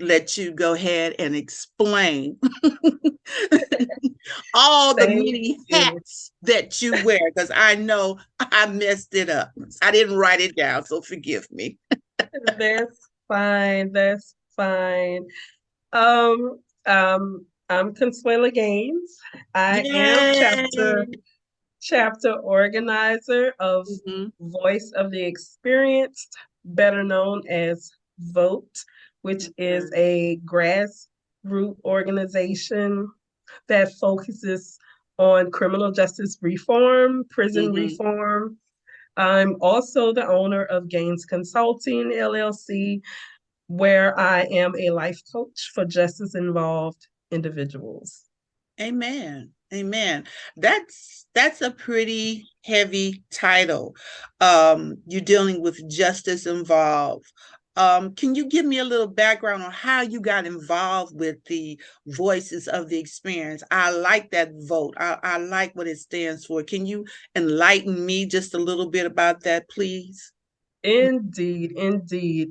let you go ahead and explain all the Thank many you. hats that you wear, because I know I messed it up. I didn't write it down, so forgive me. That's fine. That's fine. I'm Consuela Gaines. I am Yay! chapter organizer of Mhm, Voice of the Experienced, better known as VOTE, which is mhm, a grassroots organization that focuses on criminal justice reform, prison mhm. reform. I'm also the owner of Gaines Consulting LLC, where I am a life coach for justice involved individuals. Amen. Amen. That's a pretty heavy title. You're dealing with justice involved. Can you give me a little background on how you got involved with the Voices of the Experience? I like that vote. I like what it stands for. Can you enlighten me just a little bit about that, please? Indeed, indeed.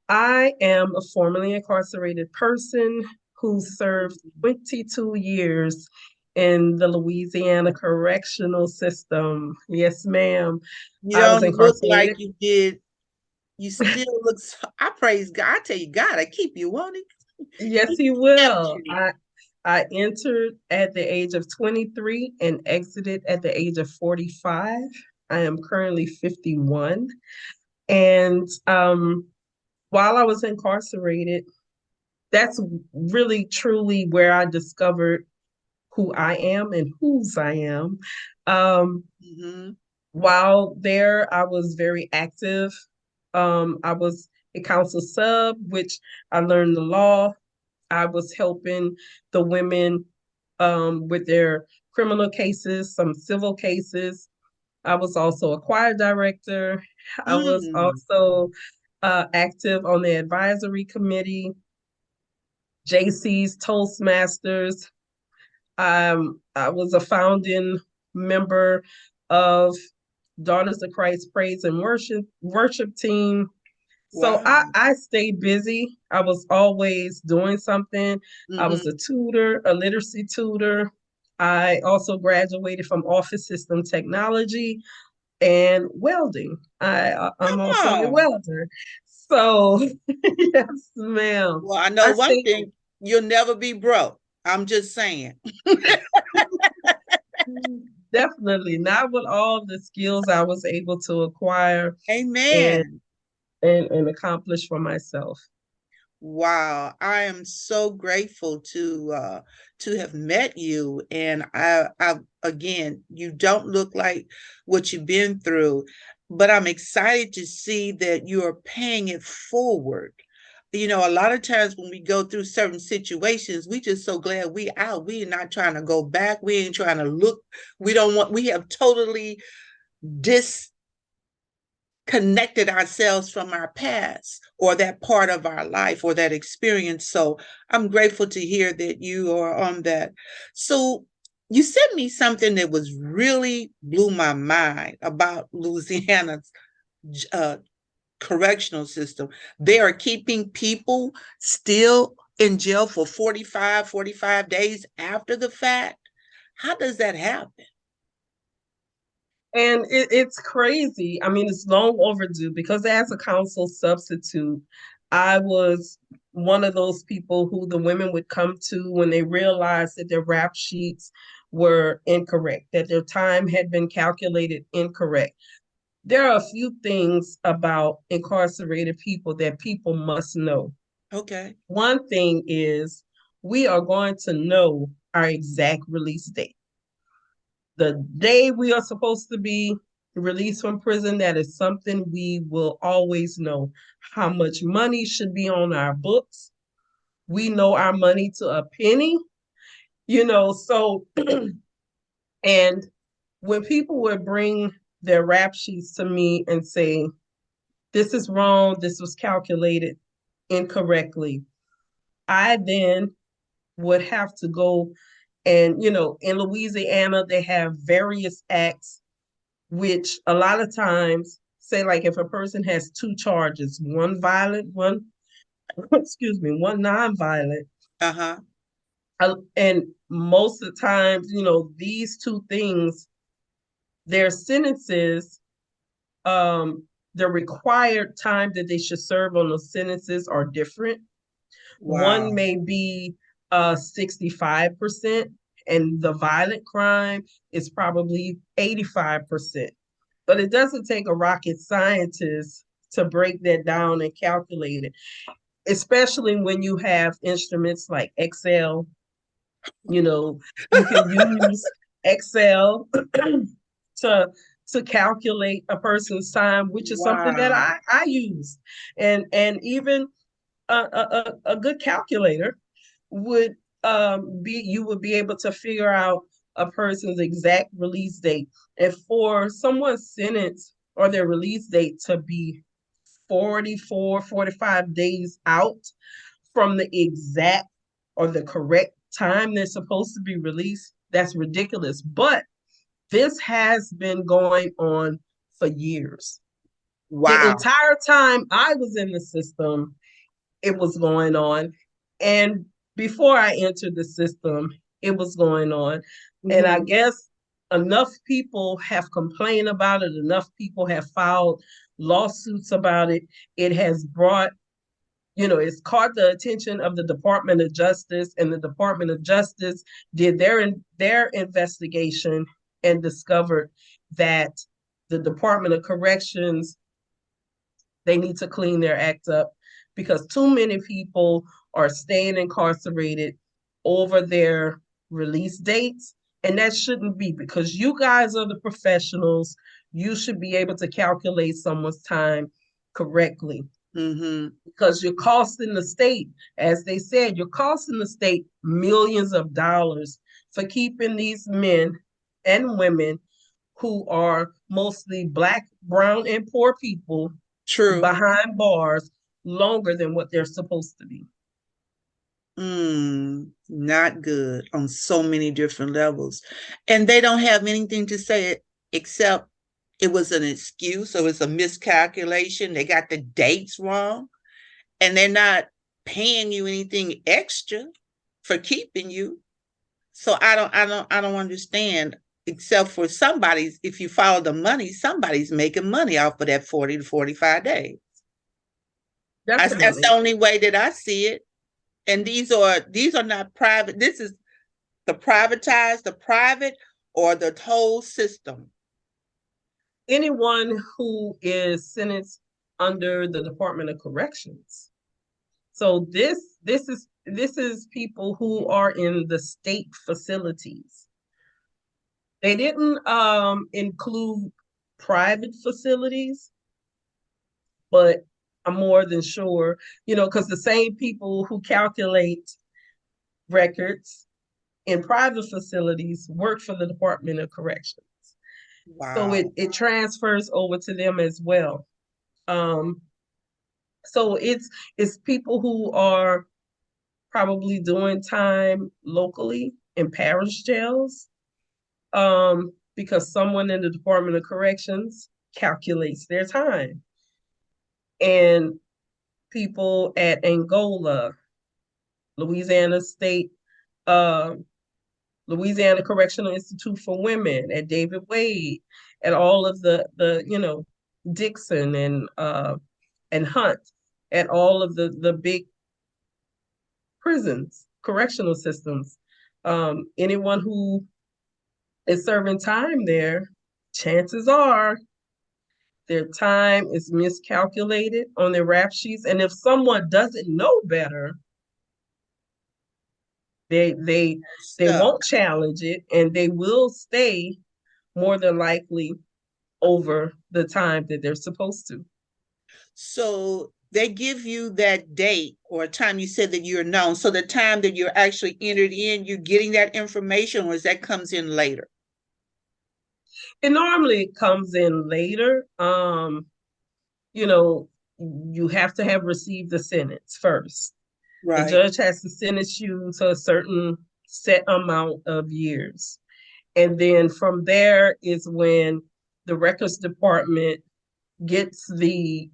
I am a formerly incarcerated person who served 22 years in the Louisiana correctional system. Yes, ma'am. You I was don't look like incarcerated. you did. You still look. I praise God. I tell you, God, I keep you wanting. Yes, He he kept will. you. I entered at the age of 23 and exited at the age of 45. I am currently 51. And while I was incarcerated, that's really truly where I discovered who I am and whose I am. Um, Mhm. while there, I was very active. I was a council sub, which I learned the law. I was helping the women with their criminal cases, some civil cases. I was also a choir director. I was Mm. also active on the advisory committee, JC's Toastmasters. I was a founding member of Daughters of Christ Praise and Worship team. So Wow. I stayed busy. I was always doing something. I was a Mhm. tutor, a literacy tutor. I also graduated from office system technology and welding. I'm Come also a on. welder. So yes, ma'am. Well, I know I one stayed thing, you'll never be broke. I'm just saying. definitely not with all the skills I was able to acquire and Amen. and accomplish for myself. Wow, I am so grateful to have met you. And I again, you don't look like what you've been through, but I'm excited to see that you are paying it forward. You know, a lot of times when we go through certain situations, we just so glad we out. We are not trying to go back. We ain't trying to look. We don't want, we have totally dis connected ourselves from our past or that part of our life or that experience. So I'm grateful to hear that you are on that. So you sent me something that was really blew my mind about Louisiana's uh, correctional system. They are keeping people still in jail for 45 days after the fact. How does that happen? And it's crazy. I mean, it's long overdue because as a council substitute, I was one of those people who the women would come to when they realized that their rap sheets were incorrect, that their time had been calculated incorrect. There are a few things about incarcerated people that people must know. Okay. One thing is we are going to know our exact release date. The day we are supposed to be released from prison, that is something we will always know. How much money should be on our books. We know our money to a penny, so and when people would bring their rap sheets to me and say, this is wrong, this was calculated incorrectly, I then would have to go and, in Louisiana, they have various acts which a lot of times say like if a person has two charges, one violent, one excuse me, one nonviolent. Uh-huh. And most of the times, these two things, their sentences, um, the required time that they should serve on those sentences are different. One Wow. may be 65%, and the violent crime is probably 85%. But it doesn't take a rocket scientist to break that down and calculate it, especially when you have instruments like Excel. You know, you can use Excel to calculate a person's time, which is something that Wow. I use, and even a good calculator would be you would be able to figure out a person's exact release date. And for someone's sentence or their release date to be 44, 45 days out from the exact or the correct time they're supposed to be released, that's ridiculous. But this has been going on for years. The Wow. entire time I was in the system, it was going on. And before I entered the system, it was going on. And I Hmm. guess enough people have complained about it, enough people have filed lawsuits about it. It has brought, it's caught the attention of the Department of Justice, and the Department of Justice did their investigation and discovered that the Department of Corrections, they need to clean their act up because too many people are staying incarcerated over their release dates. And that shouldn't be, because you guys are the professionals. You should be able to calculate someone's time correctly, Hmm. because you're costing the state, as they said, you're costing the state millions of dollars for keeping these men and women who are mostly Black, brown, and poor people True. behind bars longer than what they're supposed to be. Not good on so many different levels. And they don't have anything to say except it was an excuse or it's a miscalculation. They got the dates wrong and they're not paying you anything extra for keeping you. So I don't understand, except for somebody's, if you follow the money, somebody's making money off of that 40 to 45 days. That's the Definitely. only way that I see it. And these are not private. This is the private or the whole system. Anyone who is sentenced under the Department of Corrections. So this is people who are in the state facilities. They didn't include private facilities, but I'm more than sure, because the same people who calculate records in private facilities work for the Department of Corrections. So it, Wow. it transfers over to them as well. Um, so it's people who are probably doing time locally in parish jails, because someone in the Department of Corrections calculates their time. And people at Angola, Louisiana State, uh, Louisiana Correctional Institute for Women, at David Wade, at all of the Dixon and Hunt, at all of the big prisons, correctional systems. Anyone who is serving time there, chances are their time is miscalculated on their rap sheets. And if someone doesn't know better, they they they Stuck. won't challenge it, and they will stay more than likely over the time that they're supposed to. So they give you that date or a time you said that you're known. So the time that you're actually entered in, you're getting that information, or is that comes in later? It normally comes in later. You know, you have to have received the sentence first. The Right. judge has to sentence you to a certain set amount of years. And then from there is when the records department gets the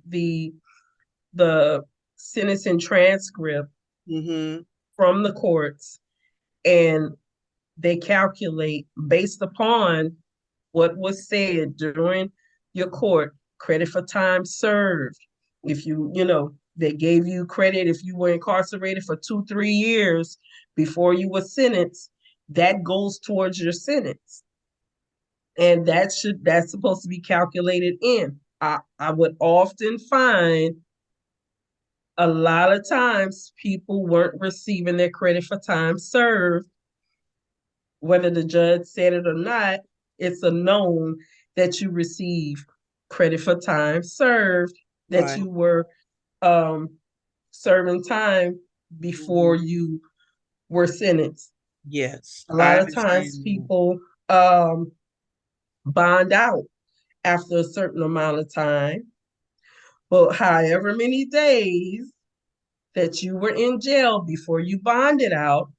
sentencing transcript Mm-hmm. from the courts, and they calculate based upon what was said during your court credit for time served. If they gave you credit if you were incarcerated for 2, 3 years before you were sentenced, that goes towards your sentence. And that's supposed to be calculated in. I would often find a lot of times people weren't receiving their credit for time served, whether the judge said it or not. It's a known that you receive credit for time served, that Right. you were um, serving time before Mm-hmm. you were sentenced. Yes, A I lot of times understand. people um, bond out after a certain amount of time, but however many days that you were in jail before you bonded out,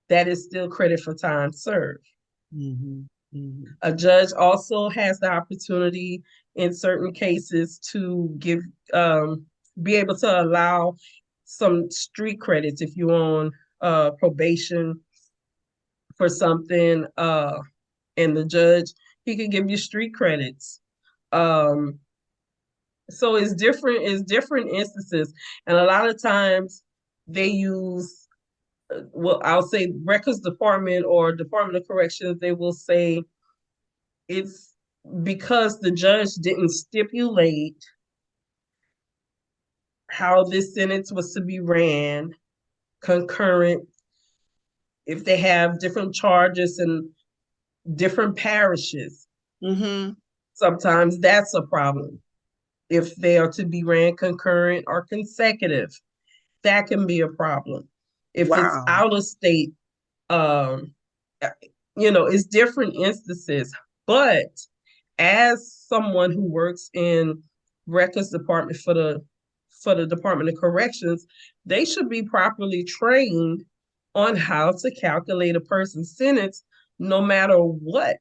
that is still credit for time served. Mm-hmm. Mm-hmm. A judge also has the opportunity in certain cases to give be able to allow some street credits if you're on probation for something, and the judge, he can give you street credits. Um, so it's different instances, and a lot of times they use, well, I'll say records department or Department of Corrections, they will say it's because the judge didn't stipulate how this sentence was to be ran concurrent. If they have different charges in different parishes, Mm-hmm. sometimes that's a problem. If they are to be ran concurrent or consecutive, that can be a problem. If it's Wow. out of state, um, it's different instances. But as someone who works in records department for the Department of Corrections, they should be properly trained on how to calculate a person's sentence, no matter what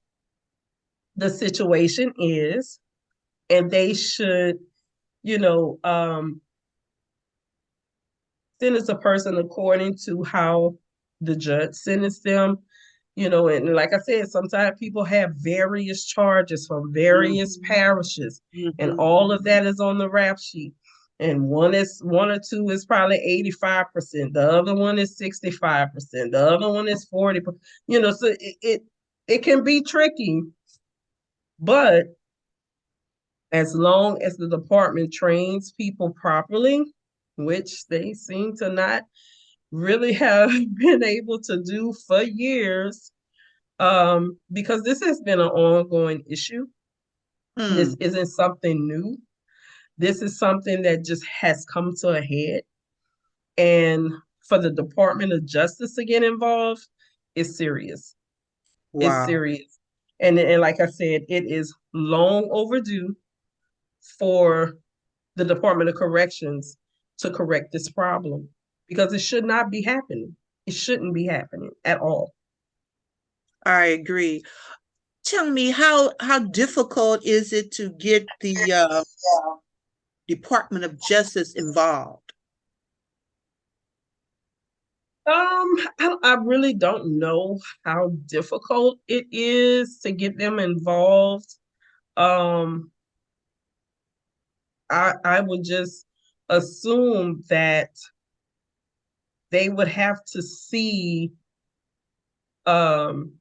the situation is, and they should, you know, um, sentence a person according to how the judge sentenced them. And like I said, sometimes people have various charges from various Mm-hmm. parishes, and Mm-hmm. all of that is on the rap sheet. And one or two is probably 85%. The other one is 65%. The other one is 40%. So it can be tricky, but as long as the department trains people properly, which they seem to not really have been able to do for years, because this has been an ongoing issue. This Hmm. isn't something new. This is something that just has come to a head. And for the Department of Justice to get involved is serious. It's Wow. serious. And like I said, it is long overdue for the Department of Corrections to correct this problem, because it should not be happening. It shouldn't be happening at all. I agree. Tell me how difficult is it to get the Department of Justice involved? I really don't know how difficult it is to get them involved. Um, I would just assume that they would have to see um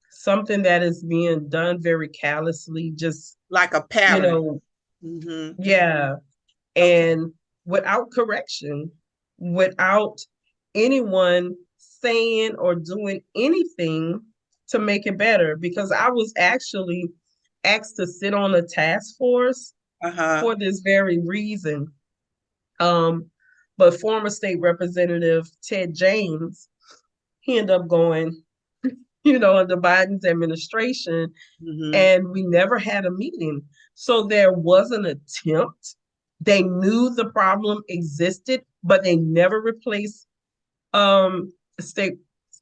something that is being done very callously, just, Like a you pattern. know, Mm-hmm. yeah, Okay. and without correction, without anyone saying or doing anything to make it better. Because I was actually asked to sit on a task force Uh-huh. for this very reason. Um, but former state representative Ted James, he ended up going, under Biden's administration, Mm-hmm. and we never had a meeting. So there was an attempt. They knew the problem existed, but state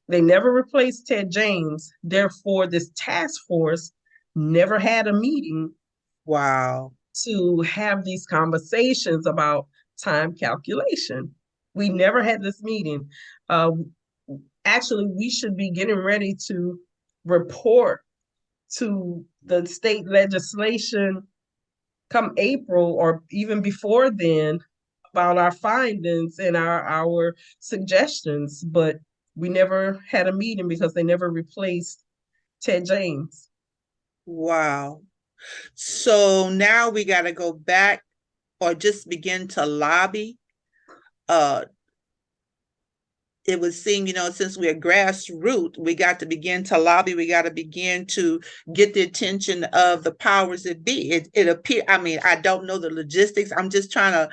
they never replaced Ted James. Therefore, this task force never had a meeting Wow. to have these conversations about time calculation. We never had this meeting. Uh, Actually, we should be getting ready to report to the state legislation come April or even before then about our findings and our suggestions, but we never had a meeting because they never replaced Ted James. Wow. So now we got to go back or just begin to lobby. Uh, it would seem, since we're grassroots, we got to begin to lobby. We got to begin to get the attention of the powers that be. It appear. I mean, I don't know the logistics. I'm just trying to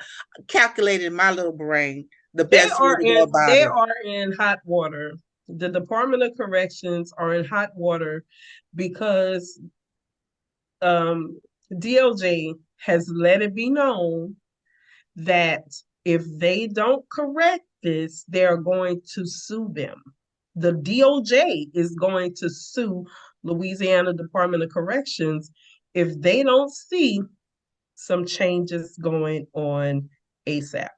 calculate in my little brain the best way to go about They it. are in hot water. The Department of Corrections are in hot water because DOJ has let it be known that if they don't correct this, they're going to sue them. The DOJ is going to sue Louisiana Department of Corrections if they don't see some changes going on ASAP.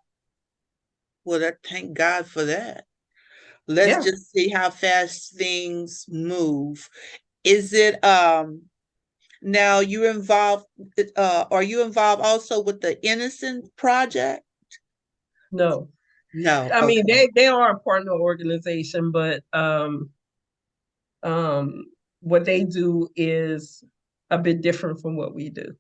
Well, thank God for that. Let's Yeah, just see how fast things move. Is it now you involved are you involved also with the Innocent Project? no. No, I mean, okay. they are a partner organization, but um, what they do is a bit different from what we do.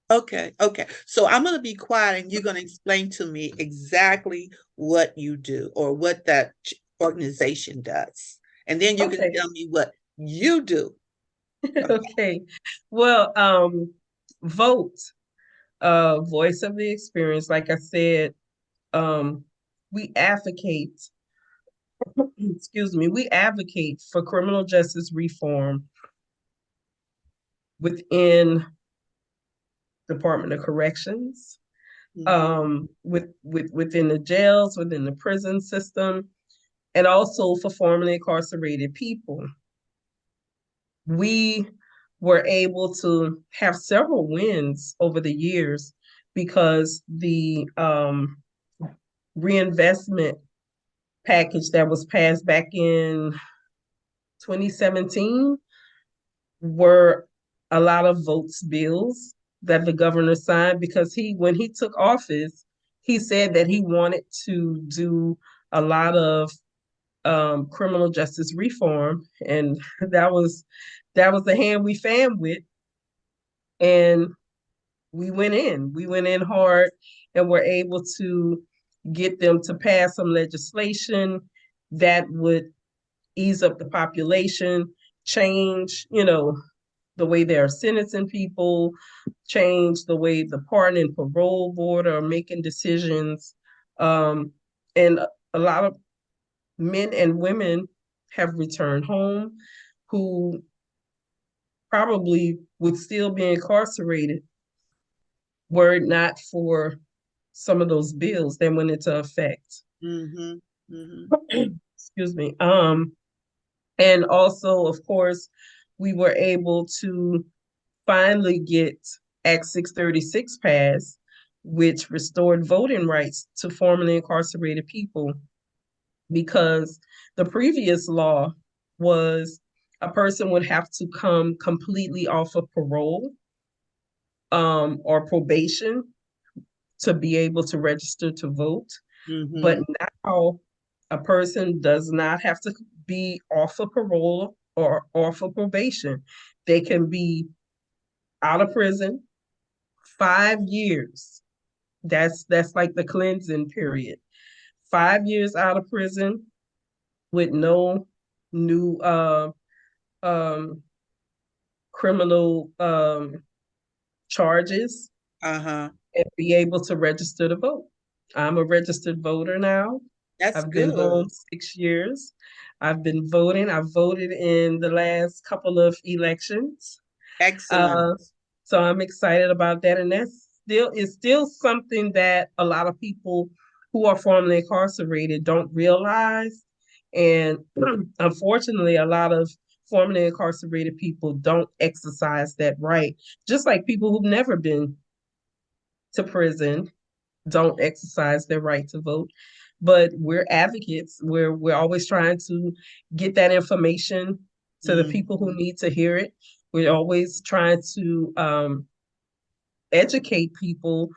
Okay, okay. So I'm going to be quiet and you're going to explain to me exactly what you do or what that organization does. And then you can Okay. tell me what you do. Okay. Okay. Well, vote, voice of the experience. Like I said, um, we advocate, excuse me, we advocate for criminal justice reform within Department of Corrections, Mhm. within the jails, within the prison system, and also for formerly incarcerated people. We were able to have several wins over the years because the reinvestment package that was passed back in 2017 were a lot of votes bills that the governor signed because when he took office, he said that he wanted to do a lot of criminal justice reform, and that was the hand we fan with, and we went in hard, and were able to get them to pass some legislation that would ease up the population, change, the way they're sentencing people, change the way the pardon and parole board are making decisions. And a lot of men and women have returned home who probably would still be incarcerated were it not for some of those bills that went into effect. Mhm. Mhm. Excuse me. And also, of course, we were able to finally get Act 636 passed, which restored voting rights to formerly incarcerated people because the previous law was a person would have to come completely off of parole or probation to be able to register to vote. But Mhm. now a person does not have to be off of parole or off of probation. They can be out of prison 5 years. That's like the cleansing period. 5 years out of prison with no new um, criminal charges Uh-huh. and be able to register to vote. I'm a registered voter now. That's I've been good. home 6 years. I've been voting. I've voted in the last couple of elections. Excellent. Uh, so I'm excited about that. And that's still is still something that a lot of people who are formerly incarcerated don't realize. And unfortunately, a lot of formerly incarcerated people don't exercise that right. Just like people who've never been to prison don't exercise their right to vote. But we're advocates. We're always trying to get that information to the people who Mhm. need to hear it. We're always trying to educate people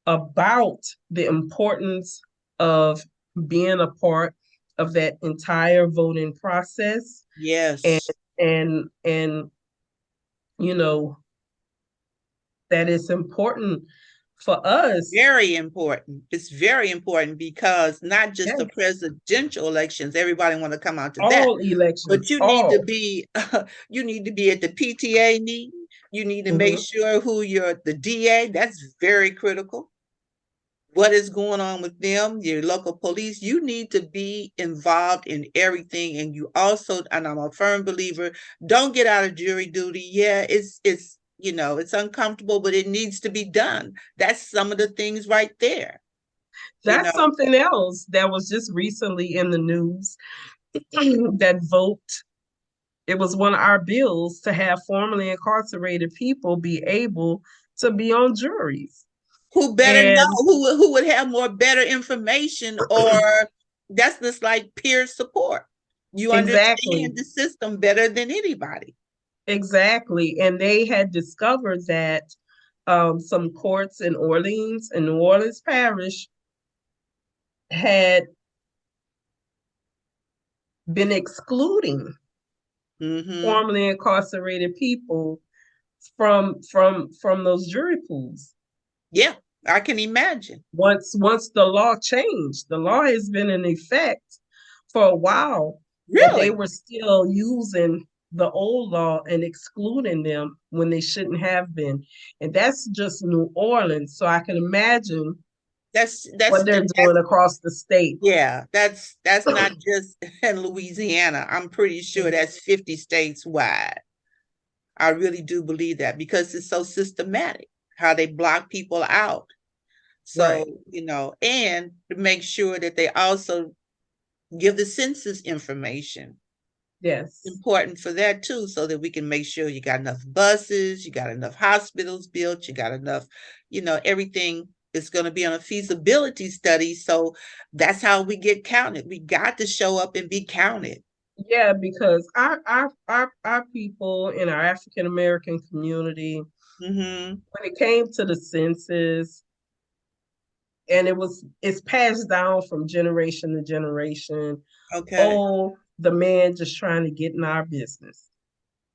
about the importance of being a part of that entire voting process, and Yes. and you know that it's important for us. Very important. It's very important because not just the Yes, presidential elections, everybody want to come out to that, all but elections, you need to all. be you need to be at the PTA meeting. You need to make Mhm. sure who the DA, that's very critical. What is going on with them, your local police. You need to be involved in everything. And you also, and I'm a firm believer, don't get out of jury duty. Yeah, it's it's uncomfortable, but it needs to be done. That's some of the things right there, you That's know. something else that was just recently in the news. That vote, it was one of our bills to have formerly incarcerated people be able to be on juries. Who better know, And who would have more better information, or that's just like peer support. You exactly, understand the system better than anybody. exactly. And they had discovered that some courts in New Orleans Parish, had been excluding Mm-hmm. formerly incarcerated people from those jury pools. Yeah, I can imagine. Once the law changed, the law has been in effect for a while, but they Really? were still using the old law and excluding them when they shouldn't have been. And that's just New Orleans. So I can imagine That's that's what they're that's doing across the state. yeah, that's not just in Louisiana. I'm pretty sure that's 50 states wide. I really do believe that because it's so systematic how they block people out. So, Right. and to make sure that they also give the census information. Yes. Important for that too, so that we can make sure you got enough buses, you got enough hospitals built, you got enough, everything is going to be on a feasibility study. So that's how we get counted. We got to show up and be counted. Yeah, because our people in our African American community, Mm-hmm. when it came to the census, and it's passed down from generation to generation. Okay. Oh, the man just trying to get in our business.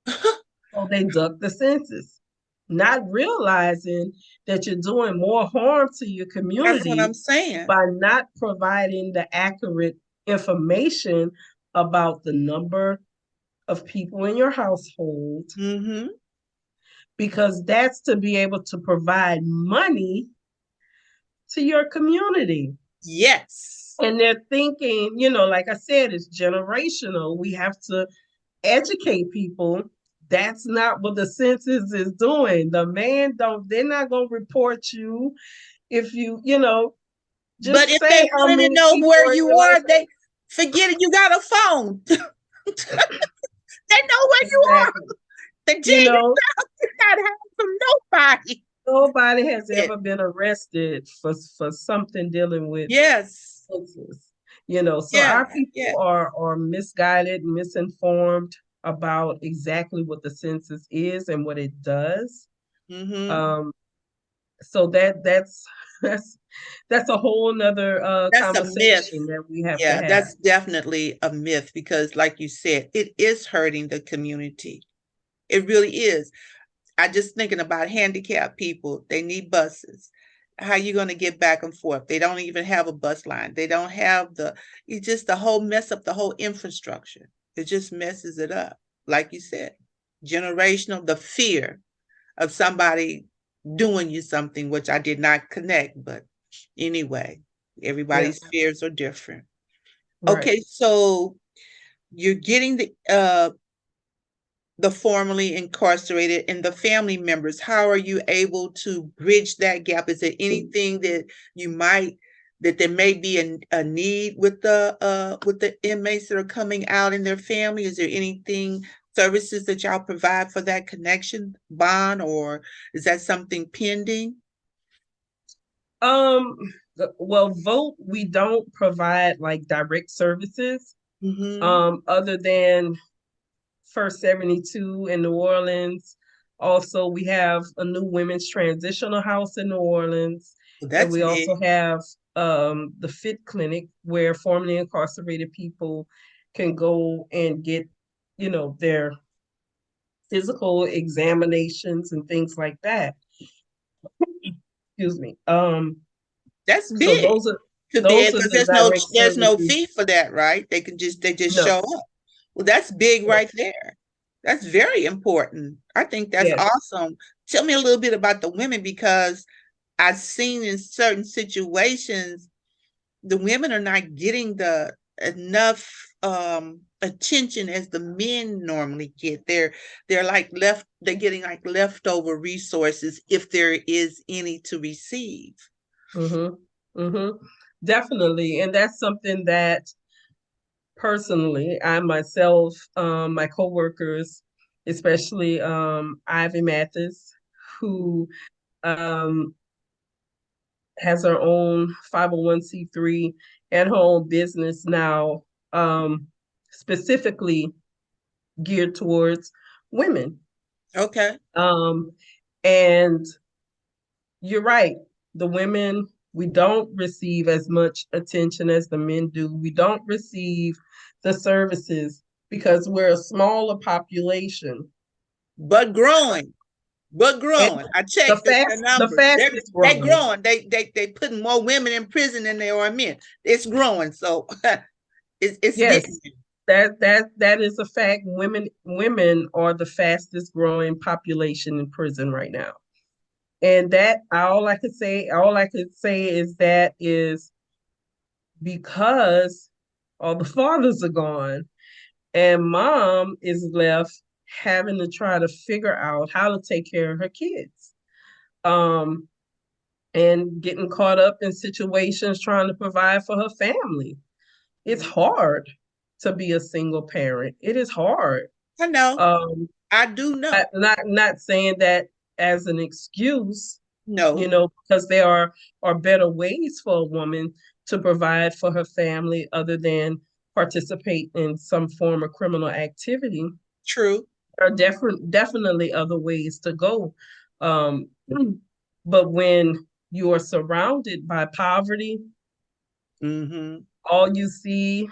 So they duck the census, not realizing that you're doing more harm to your That's what community I'm saying. by not providing the accurate information about the number of people in your household, Mm-hmm. because that's to be able to provide money to your community. Yes. And they're thinking, like I said, it's generational. We have to educate people. That's not what the census is doing. The man don't, they're not gonna report you if But just if they say how wanted to many know people where are in you your life. are, they forget it. You got a phone. They know where you are. Exactly. The You genius know, is not hiding from nobody. nobody has Yeah. ever been arrested for something dealing with Yes. census. So Yeah. our Yeah. people are misguided, misinformed about exactly what the census is and what it does. Mm-hmm. Um, so that's that's a whole nother That's a myth. conversation that we have to Yeah, have. that's definitely a myth because, like you said, it is hurting the community. It really is. I just thinking about handicapped people. They need buses. How are you going to get back and forth? They don't even have a bus line. They don't have it's just the whole mess up the whole infrastructure. It just messes it up. Like you said, generational, the fear of somebody doing you something, which I did not connect, but anyway, Yeah, everybody's fears are different. right. Okay, so you're getting the formerly incarcerated and the family members. How are you able to bridge that gap? Is there anything that you might that there may be a need with the inmates that are coming out in their family? Is there anything services that y'all provide for that connection bond, or is that something pending? Um, well, vote, we don't provide like direct services, Mm-hmm. other than First 72 in New Orleans. Also, we have a new women's transitional house in New Orleans. Well, And that's we big. also have the FIT clinic where formerly incarcerated people can go and get, their physical examinations and things like that. Excuse me. That's So big. those are Could be those are because the direct there's no services. fee for that, right? They can just No. show up. Well, that's big No. right there. That's very important. I think that's Yes. awesome. Tell me a little bit about the women because I've seen in certain situations the women are not getting the enough attention as the men normally get. They're like they're getting like leftover resources if there is any to receive. Mm-hmm. Mm-hmm. Definitely. And that's something that personally, I myself, my coworkers, especially Ivy Mathis, who um, has her own 501(c)(3) and her own business now, specifically geared towards women. Okay. Um, and you're right. The women, we don't receive as much attention as the men do. We don't receive the services because we're a smaller population. But growing. But And growing. I the checked the fast the numbers. fastest They growing. growing. They putting more women in prison than they are men. It's growing. So it's getting Yes, that is a fact. Women are the fastest growing population in prison right now. And that all I could say is that is because all the fathers are gone and mom is left having to try to figure out how to take care of her kids. Um, and getting caught up in situations trying to provide for her family. It's there. hard to be a single parent. It is hard. I know. Um, I do know. not saying that as an excuse, No, because there are better ways for a woman to provide for her family other than participate in some form of criminal activity. true. There are definitely other ways to go. Um, but when you are surrounded by poverty, Mm-hmm. all you see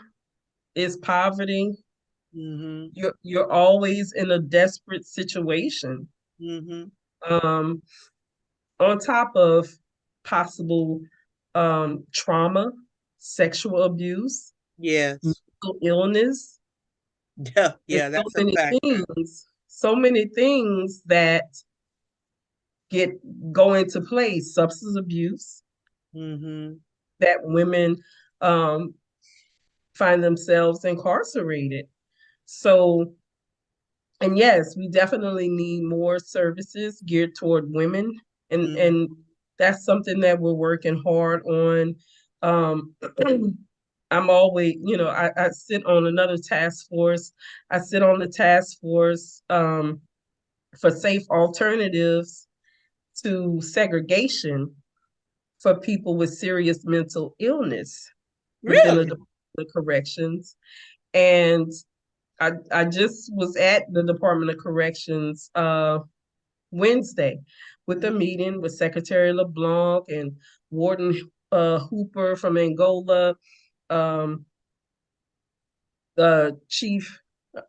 is poverty. Mm-hmm. You're always in a desperate situation. Mm-hmm. Um, on top of possible trauma, sexual abuse, Yes. mental illness, Yeah, and yeah, that's a factor. so many things that get go into place, substance abuse Mm-hmm. that women um, find themselves incarcerated. So, and yes, we definitely need more services geared toward women, Mm-hmm. and that's something that we're working hard on. Um, I'm always, I sit on another task force. I sit on the task force for safe alternatives to segregation for people with serious mental illness within the Really? Department of Corrections. And I just was at the Department of Corrections Wednesday with a Mm-hmm. meeting with Secretary LeBlanc and Warden Hooper from Angola, um, the Chief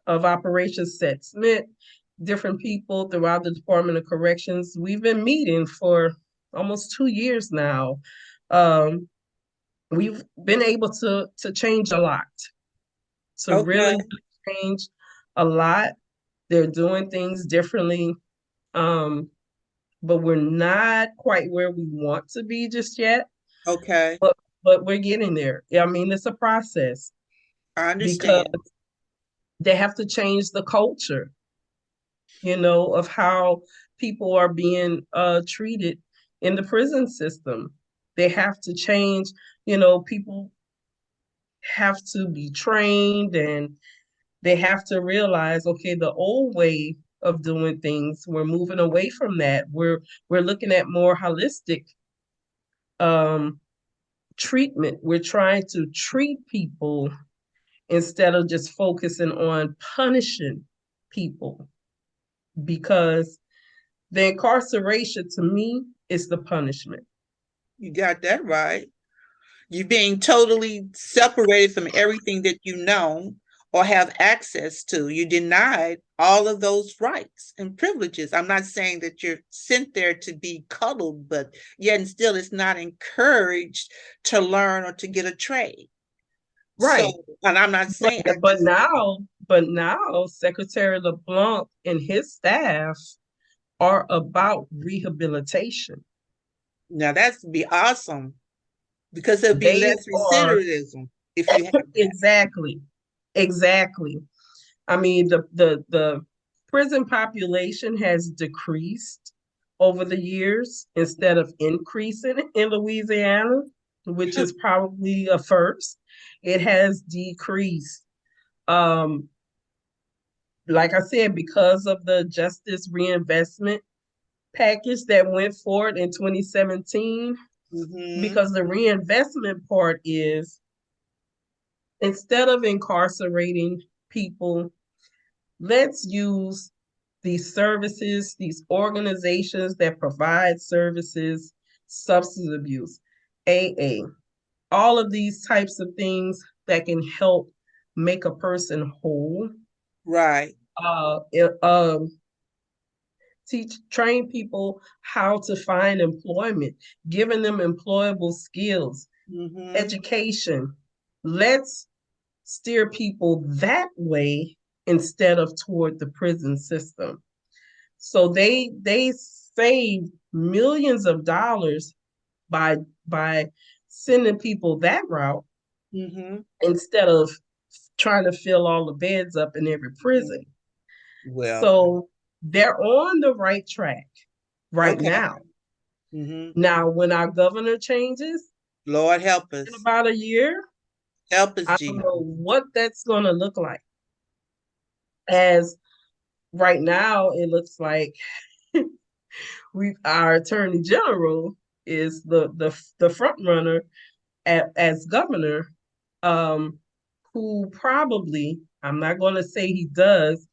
of Operations Seth Smith, different people throughout the Department of Corrections. We've been meeting for almost 2 years now. Um, we've been able to change a lot, to Okay. really change a lot. They're doing things differently, um, but we're not quite where we want to be just yet. Okay. But we're getting there. I mean, it's a process I because understand. they have to change the culture, of how people are being treated in the prison system. They have to change, people have to be trained and they have to realize, okay, the old way of doing things, we're moving away from that. We're looking at more holistic um, treatment. We're trying to treat people instead of just focusing on punishing people, because the incarceration to me is the punishment. You got that right. You're being totally separated from everything that you know or have access to. You denied all of those rights and privileges. I'm not saying that you're sent there to be cuddled, but yet and still it's not encouraged to learn or to get a trade. So, Right. and I'm not But saying I but just now, but now Secretary LeBlanc and his staff are about rehabilitation. now that's be awesome because there'll be They less are recidivism if you have that. exactly, exactly. I mean, the prison population has decreased over the years instead of increasing in Louisiana, which is probably a first. It has decreased. Um, like I said, because of the justice reinvestment package that went forward in 2017, Mm-hmm. because the reinvestment part is instead of incarcerating people, let's use these services, these organizations that provide services, substance abuse, AA, all of these types of things that can help make a person whole. Right. Uh, train people how to find employment, giving them employable skills, Mm-hmm. education. Let's steer people that way instead of toward the prison system. So they save millions of dollars by by sending people that route Mm-hmm. instead of trying to fill all the beds up in every prison. Well, So they're on the right track right okay. now. Mm-hmm. Now, when our governor changes Lord help in us. about a year, Help us, I don't Jesus. know what that's going to look like. As right now, it looks like we our attorney general is the front runner as governor, um, who probably, I'm not going to say he does,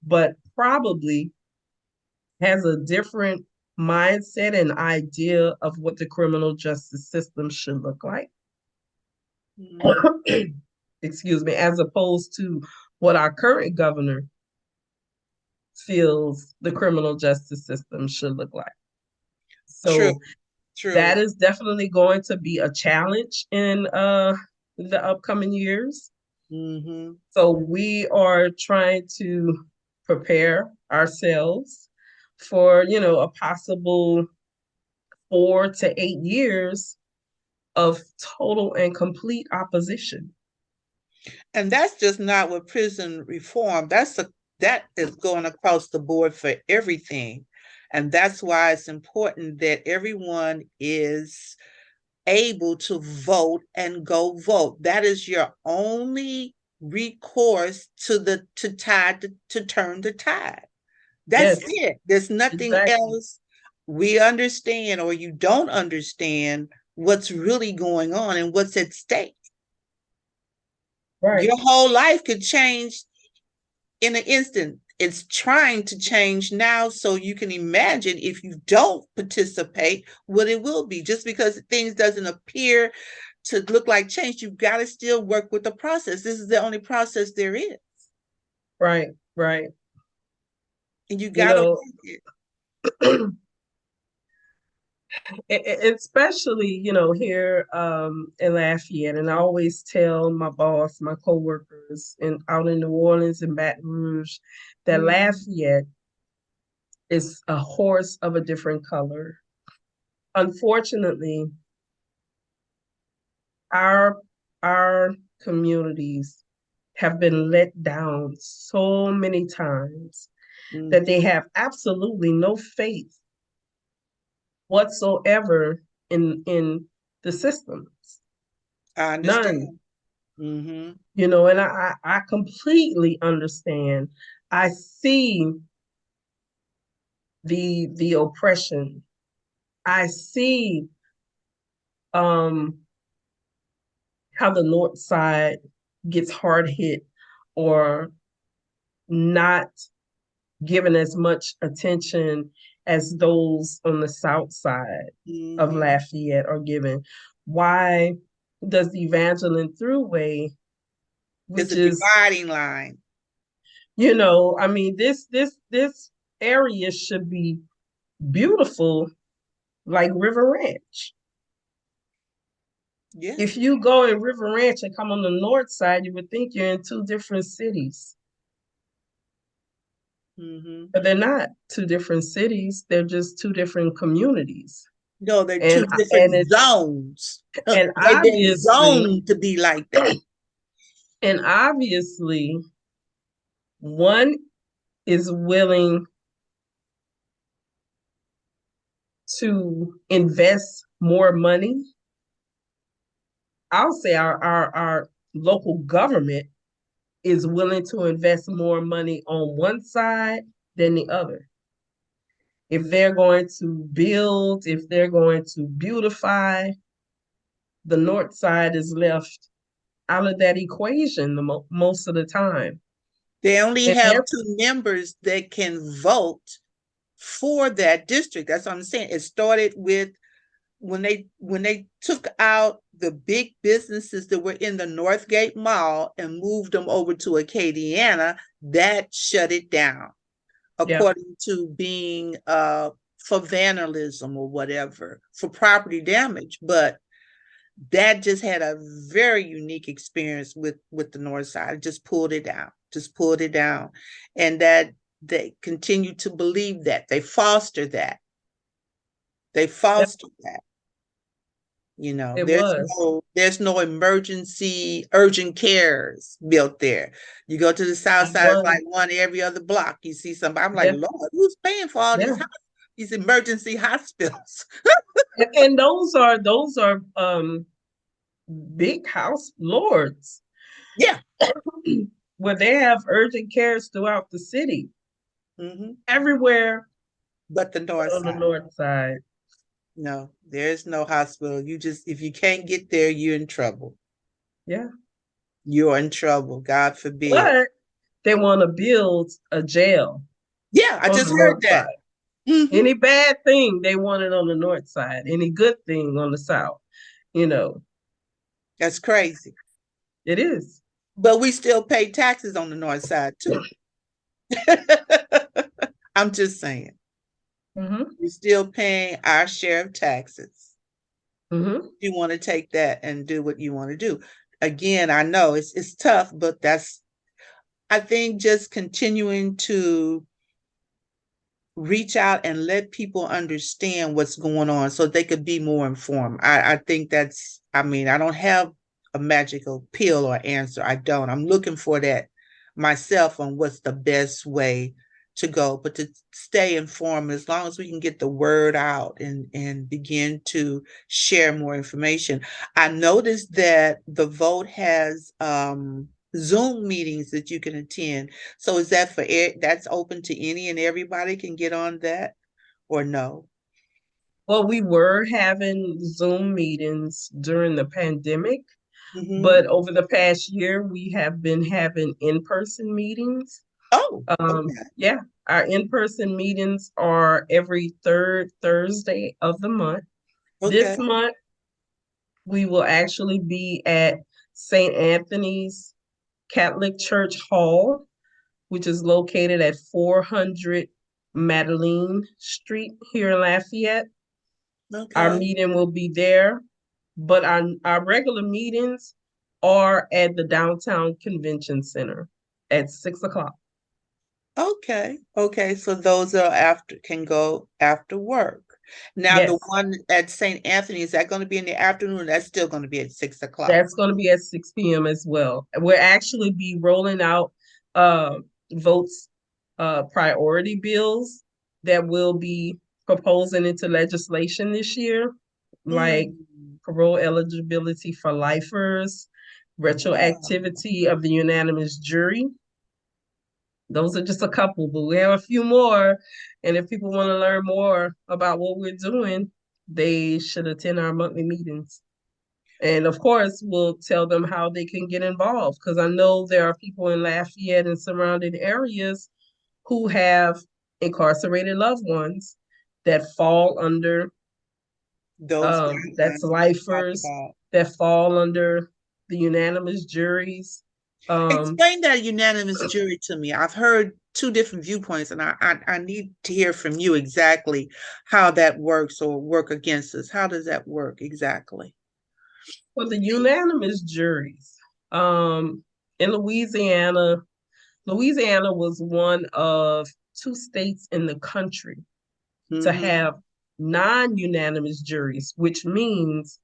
but probably has a different mindset and idea of what the criminal justice system should look like. Mm-hmm. Excuse me, as opposed to what our current governor feels the criminal justice system should look like. True, So that true. is definitely going to be a challenge in the upcoming years. Mm-hmm. So we are trying to prepare ourselves for, a possible 4 to 8 years of total and complete opposition. And that's just not with prison reform. That is going across the board for everything. And that's why it's important that everyone is able to vote and go vote. That is your only recourse to tide to turn the tide. That's Yes, it. There's nothing exactly. else we understand or you don't understand what's really going on and what's at stake. Right, Your whole life could change in an instant. It's trying to change now, so you can imagine if you don't participate, what it will be. Just because things doesn't appear to look like change, you've got to still work with the process. This is the only process there is, right, right. and you You got to know, work it. especially here in Lafayette, and I always tell my boss, my coworkers, and out in New Orleans and Baton Rouge, that Mhm. Lafayette is a horse of a different color. Unfortunately, our our communities have been let down so many times that they Mhm. have absolutely no faith whatsoever in the systems. I None. understand. Mhm. And I completely understand. I see the oppression. I see um, how the north side gets hard hit or not given as much attention as those on the south side of Mm-hmm. Lafayette are given. Why does the Evangeline Thruway, It's which a is, dividing line. I mean, this area should be beautiful like River Ranch. Yeah. If you go in River Ranch and come on the north side, you would think you're in two different cities. Mm-hmm. But they're not two different cities. They're just two different communities. No, they're And two different and it's zones. and They've been obviously zoned to be like that. and obviously one is willing to invest more money. I'll say our local government is willing to invest more money on one side than the other. If they're going to build, if they're going to beautify, the north side is left out of that equation most of the time. They only And have two members that can vote for that district. That's what I'm saying. It started with when they took out the big businesses that were in the Northgate Mall and moved them over to Acadiana, that shut it down, yeah, according to being for vandalism or whatever, for property damage. But that just had a very unique experience with the North Side. It just pulled it down, and that they continue to believe that they that, foster that. You know, it was. there's no emergency urgent cares built there. You go to the south It side, it's was. like one every other block. You see somebody. I'm like, Yeah, Lord, who's paying for all yeah. these emergency hospitals? And those are big house lords Yeah. where they have urgent cares throughout the city, Hmm. everywhere But the but north on the side, north side. no, there's no hospital. You just, if you can't get there, you're in trouble. Yeah. You're in trouble. God forbid. But they want to build a jail Yeah, I on just the heard north that. side. Hmm. Any bad thing, they want it on the north side. Any good thing on the south. You know, That's crazy. it is. But we still pay taxes on the north side too. I'm just saying, Mm-hmm. we're still paying our share of taxes. Mm-hmm. You want to take that and do what you want to do. Again, I know it's tough, but that's, I think, just continuing to reach out and let people understand what's going on so they could be more informed. I think that's, I mean, I don't have a magical pill or answer. I don't. I'm looking for that myself on what's the best way to go, but to stay informed as long as we can get the word out and begin to share more information. I noticed that the vote has Zoom meetings that you can attend. So is that that's open to any and everybody can get on that or no? Well, we were having Zoom meetings during the pandemic, Hmm. but over the past year, we have been having in-person meetings. Oh, okay. Yeah, our in-person meetings are every third Thursday of the month. Okay. This month, we will actually be at St. Anthony's Catholic Church Hall, which is located at 400 Madeline Street here in Lafayette. Our Okay. meeting will be there, but our regular meetings are at the downtown convention center at 6 o'clock. Okay. Okay. So those are after can go after work. Now the Yes, one at St. Anthony, is that going to be in the afternoon? That's still going to be at 6 o'clock. that's going to be at 6 p.m. as well. We'll actually be rolling out uh, votes priority bills that will be proposing into legislation this year, like Mm. parole eligibility for lifers, Wow. retroactivity of the unanimous jury. Those are just a couple, but we have a few more. And if people want to learn more about what we're doing, they should attend our monthly meetings. And of course, we'll tell them how they can get involved because I know there are people in Lafayette and surrounding areas who have incarcerated loved ones that fall under Those that's guidelines you talk lifers about. that fall under the unanimous juries. Um, Explain that unanimous jury to me. I've heard two different viewpoints, and I need to hear from you exactly how that works or work against us. How does that work exactly? for the unanimous juries, in Louisiana, Louisiana was one of two states in the country to Mm-hmm. have non-unanimous juries, which means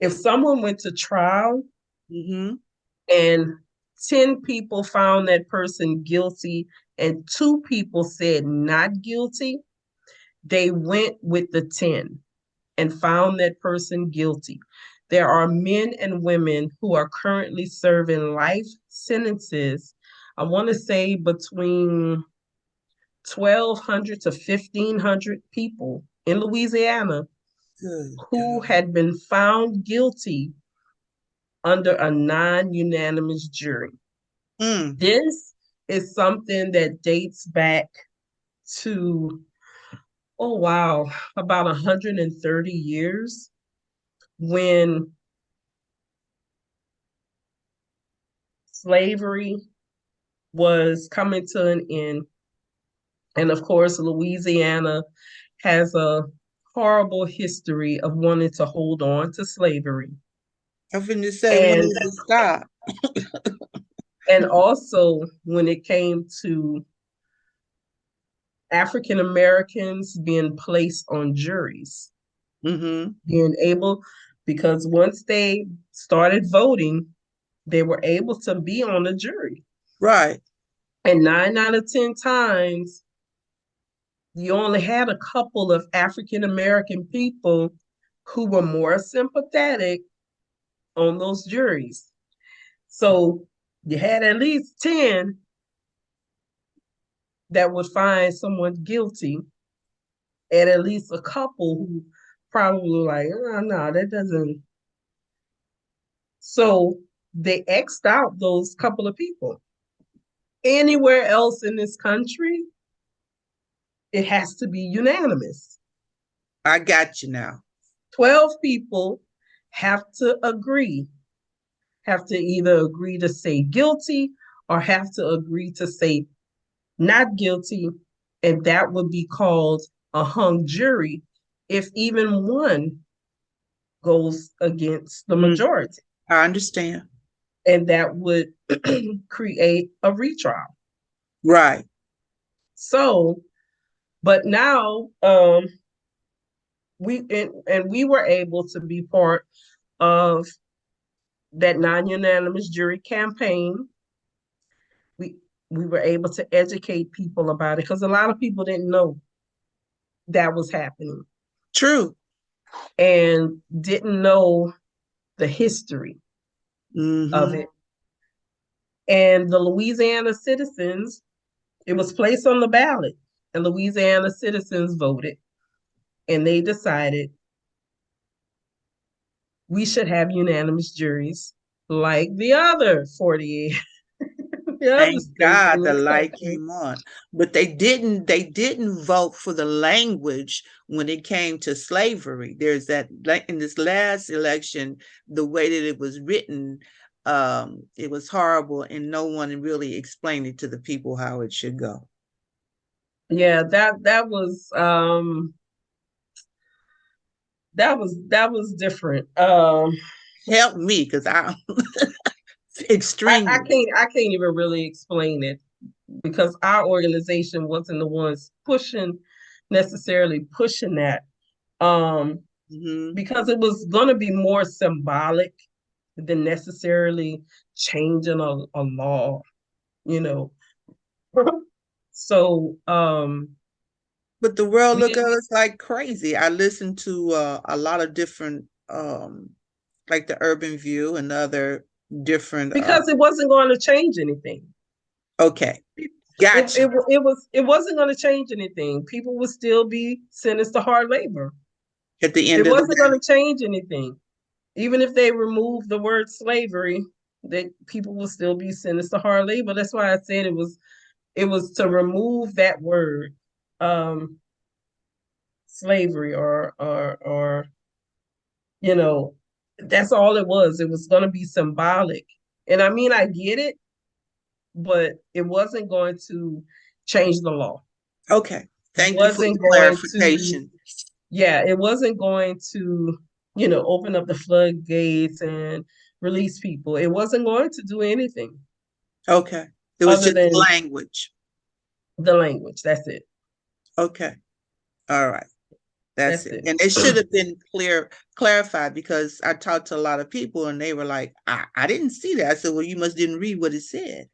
if someone went to trial Mm-hmm. and 10 people found that person guilty and two people said not guilty, they went with the 10 and found that person guilty. There are men and women who are currently serving life sentences. I want to say between 1,200 to 1,500 people in Louisiana Good who God. had been found guilty under a non unanimous jury. Mm. This is something that dates back to, oh wow, about 130 years when slavery was coming to an end. And of course, Louisiana has a horrible history of wanting to hold on to slavery. I'm finna say when And does it stop? and also when it came to African Americans being placed on juries, Mm-hmm. being able, because once they started voting, they were able to be on the jury. Right. And 9 out of 10 times, you only had a couple of African American people who were more sympathetic on those juries. So you had at least 10 that would find someone guilty, and at least a couple who probably like, oh, no, that doesn't. So they X'd out those couple of people. Anywhere else in this country, it has to be unanimous. I got you now. 12 people have to agree, have to either agree to say guilty or have to agree to say not guilty. And that would be called a hung jury if even one goes against the Mm. majority. I understand. And that would create a retrial. Right. So, but now and we were able to be part of that non-unanimous jury campaign. We we were able to educate people about it because a lot of people didn't know that was happening True. and didn't know the history of Mm-hmm. it. And the Louisiana citizens, it was placed on the ballot, and Louisiana citizens voted, and they decided we should have unanimous juries like the other 48, the other Thank states God in the this light country. came on. But they didn't vote for the language when it came to slavery. There's that like in this last election, the way that it was written, it was horrible and no one really explained it to the people how it should go. Yeah, that was different. Help me because I I extremely. can't even really explain it because our organization wasn't the ones necessarily pushing that. Um, Mhm. because it was going to be more symbolic than necessarily changing a law, you know. So But the world we look at didn't us like crazy. I listened to a lot of different like the Urban View and other different because it wasn't going to change anything. okay. It, Gotcha. it wasn't going to change anything. People would still be sentenced to hard labor. At the It end of the wasn't going day. to change anything. even if they remove the word slavery, that people will still be sentenced to hard labor. That's why I said it was to remove that word, um, slavery, or you know, that's all it was. It was going to be symbolic, and I mean, I get it, but it wasn't going to change the law. Okay. Thank you for the Wasn't going to, clarification. yeah, it wasn't going to, open up the floodgates and release people. It wasn't going to do anything Okay. It was other just than language. the language. That's it. Okay. All right. That's That's it. it. And it should have been clarified because I talked to a lot of people and they were like, I didn't see that. I said, well, you must didn't read what it said.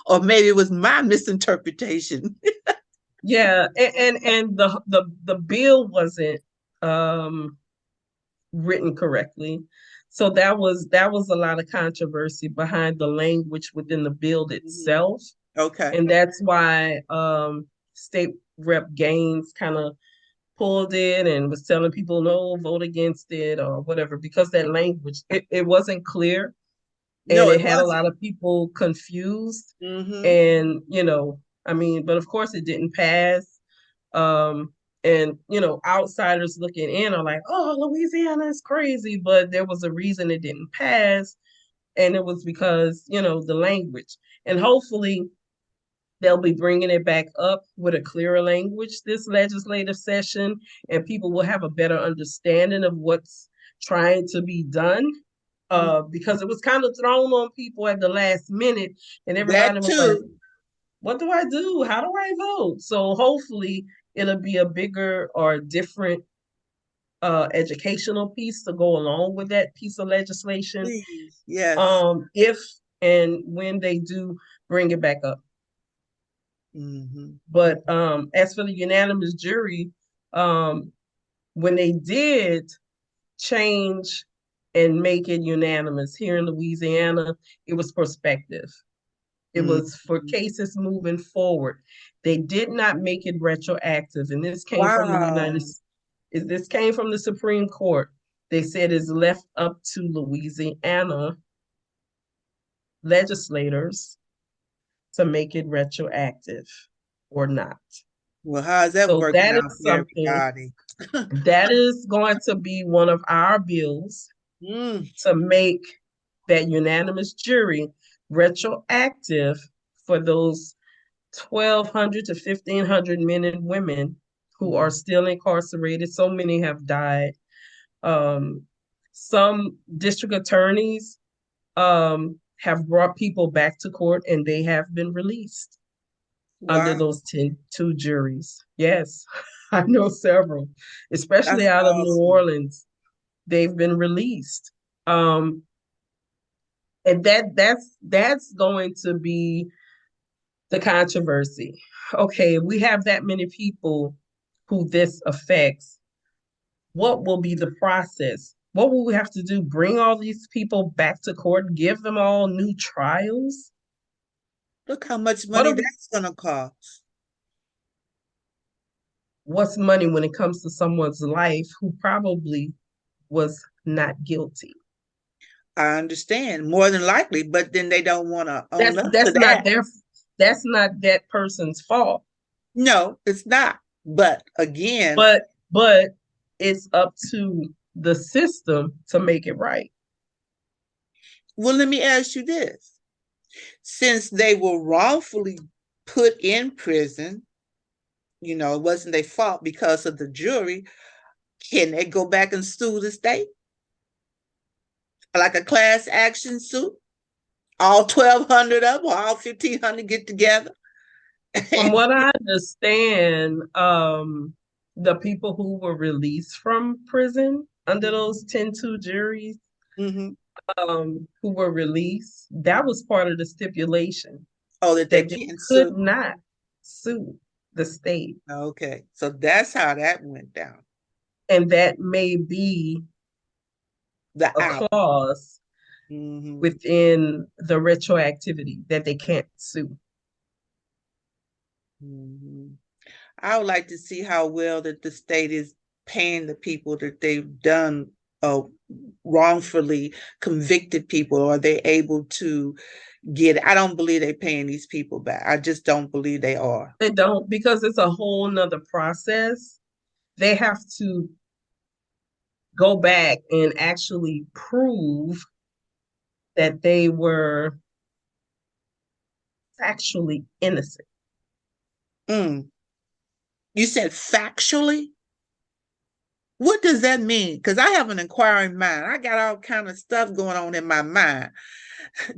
Or maybe it was my misinterpretation. Yeah, and the bill wasn't um written correctly. So that was a lot of controversy behind the language within the bill Mhm. itself. Okay. And that's why State Rep Gaines kind of pulled it and was telling people no, vote against it or whatever, because that language, it wasn't clear, and No, it it had a wasn't. lot of people confused. Hmm. And I mean, but of course it didn't pass. um and outsiders looking in are like, oh, Louisiana is crazy, but there was a reason it didn't pass, and it was because the language. And hopefully they'll be bringing it back up with a clearer language this legislative session, and people will have a better understanding of what's trying to be done. Because it was kind of thrown on people at the last minute, and everybody That was like, too. what do I do? How do I vote? So hopefully it'll be a bigger or different educational piece to go along with that piece of legislation. Please. Yes. If and when they do bring it back up. Hmm. But as for the unanimous jury, um, when they did change and make it unanimous here in Louisiana, it was prospective. It Hmm. was for cases moving forward. They did not make it retroactive, and this came from the United. Wow. This came from the Supreme Court. They said it's left up to Louisiana legislators to make it retroactive or not. Well, how's that So working that out is for something everybody? that is going to be one of our bills Mm. to make that unanimous jury retroactive for those 1,200 to 1,500 men and women who are Mm. still incarcerated. So many have died. Um, some district attorneys have brought people back to court, and they have been released under Wow. those 10-2 juries. Yes, I know several, especially That's out of New awesome. Orleans. They've been released. And that's going to be the controversy. Okay, we have that many people who this affects. What will be the process? What will we have to do? Bring all these people back to court, give them all new trials? Look how much What money are we, that's gonna cost. what's money when it comes to someone's life who probably was not guilty? I understand more than likely, but then they don't want to own That's up to that's not that. their that's not that person's fault. No, it's not. But again, But it's up to the system to make it right. well, let me ask you this. Since they were wrongfully put in prison, it wasn't their fault because of the jury, can they go back and sue the state? Like a class action suit? All 1,200 of them or all 1,500 get together? From what I understand, the people who were released from prison under those 10-2 juries, Mm-hmm. who were released, that was part of the stipulation Oh, that they that they can't could sue. not sue the state. Okay, so that's how that went down. And that may be The a out. clause Mm-hmm. within the retroactivity that they can't sue. Mm-hmm. I would like to see how well that the state is paying the people that they've done. uh, wrongfully convicted people? Are they able to get it? I don't believe they're paying these people back. I just don't believe they are. They don't, because it's a whole nother process. They have to go back and actually prove that they were factually innocent. Mm. You said factually? What does that mean? Because I have an inquiring mind. I got all kind of stuff going on in my mind.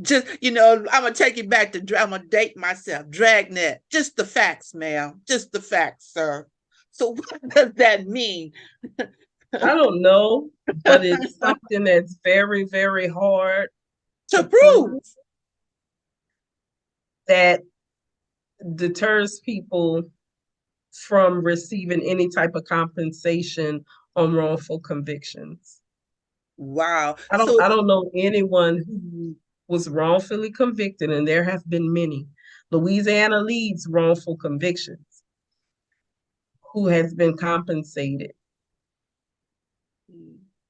Just, I'm gonna take you back to I'm gonna date myself. Dragnet. Just the facts, ma'am. Just the facts, sir. So what does that mean? I don't know, but it's something that's very, very hard To to prove, prove. that deters people from receiving any type of compensation on wrongful convictions. Wow. I don't So I don't know anyone who was wrongfully convicted, and there have been many. Louisiana leads wrongful convictions, who has been compensated.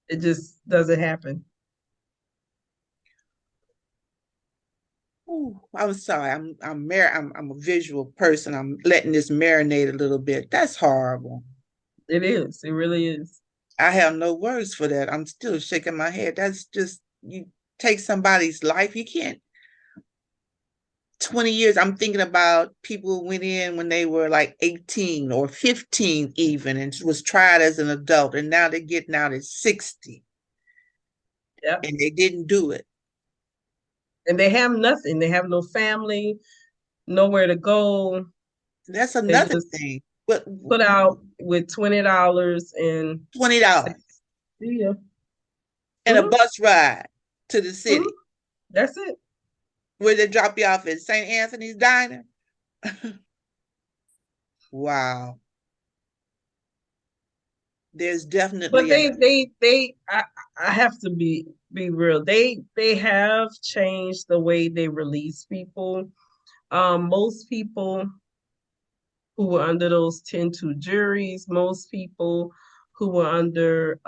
It just doesn't happen. ooh, I'm sorry. I'm a visual person. I'm letting this marinate a little bit. That's horrible. It is. It really is. I have no words for that. I'm still shaking my head. That's just you take somebody's life. You can't 20 years. I'm thinking about people who went in when they were like 18 or 15 even and was tried as an adult and now they're getting out at 60 Yep. and they didn't do it. And they have nothing. They have no family, nowhere to go. That's They another just thing. But put out with $20 and say, $20 see ya. and a Hmm. bus ride to the Hmm. city That's it. where they drop you off at St. Anthony's Diner. Wow. There's But definitely I have to be real. They have changed the way they release people. Most people who were under those 10-2 juries, most people who were under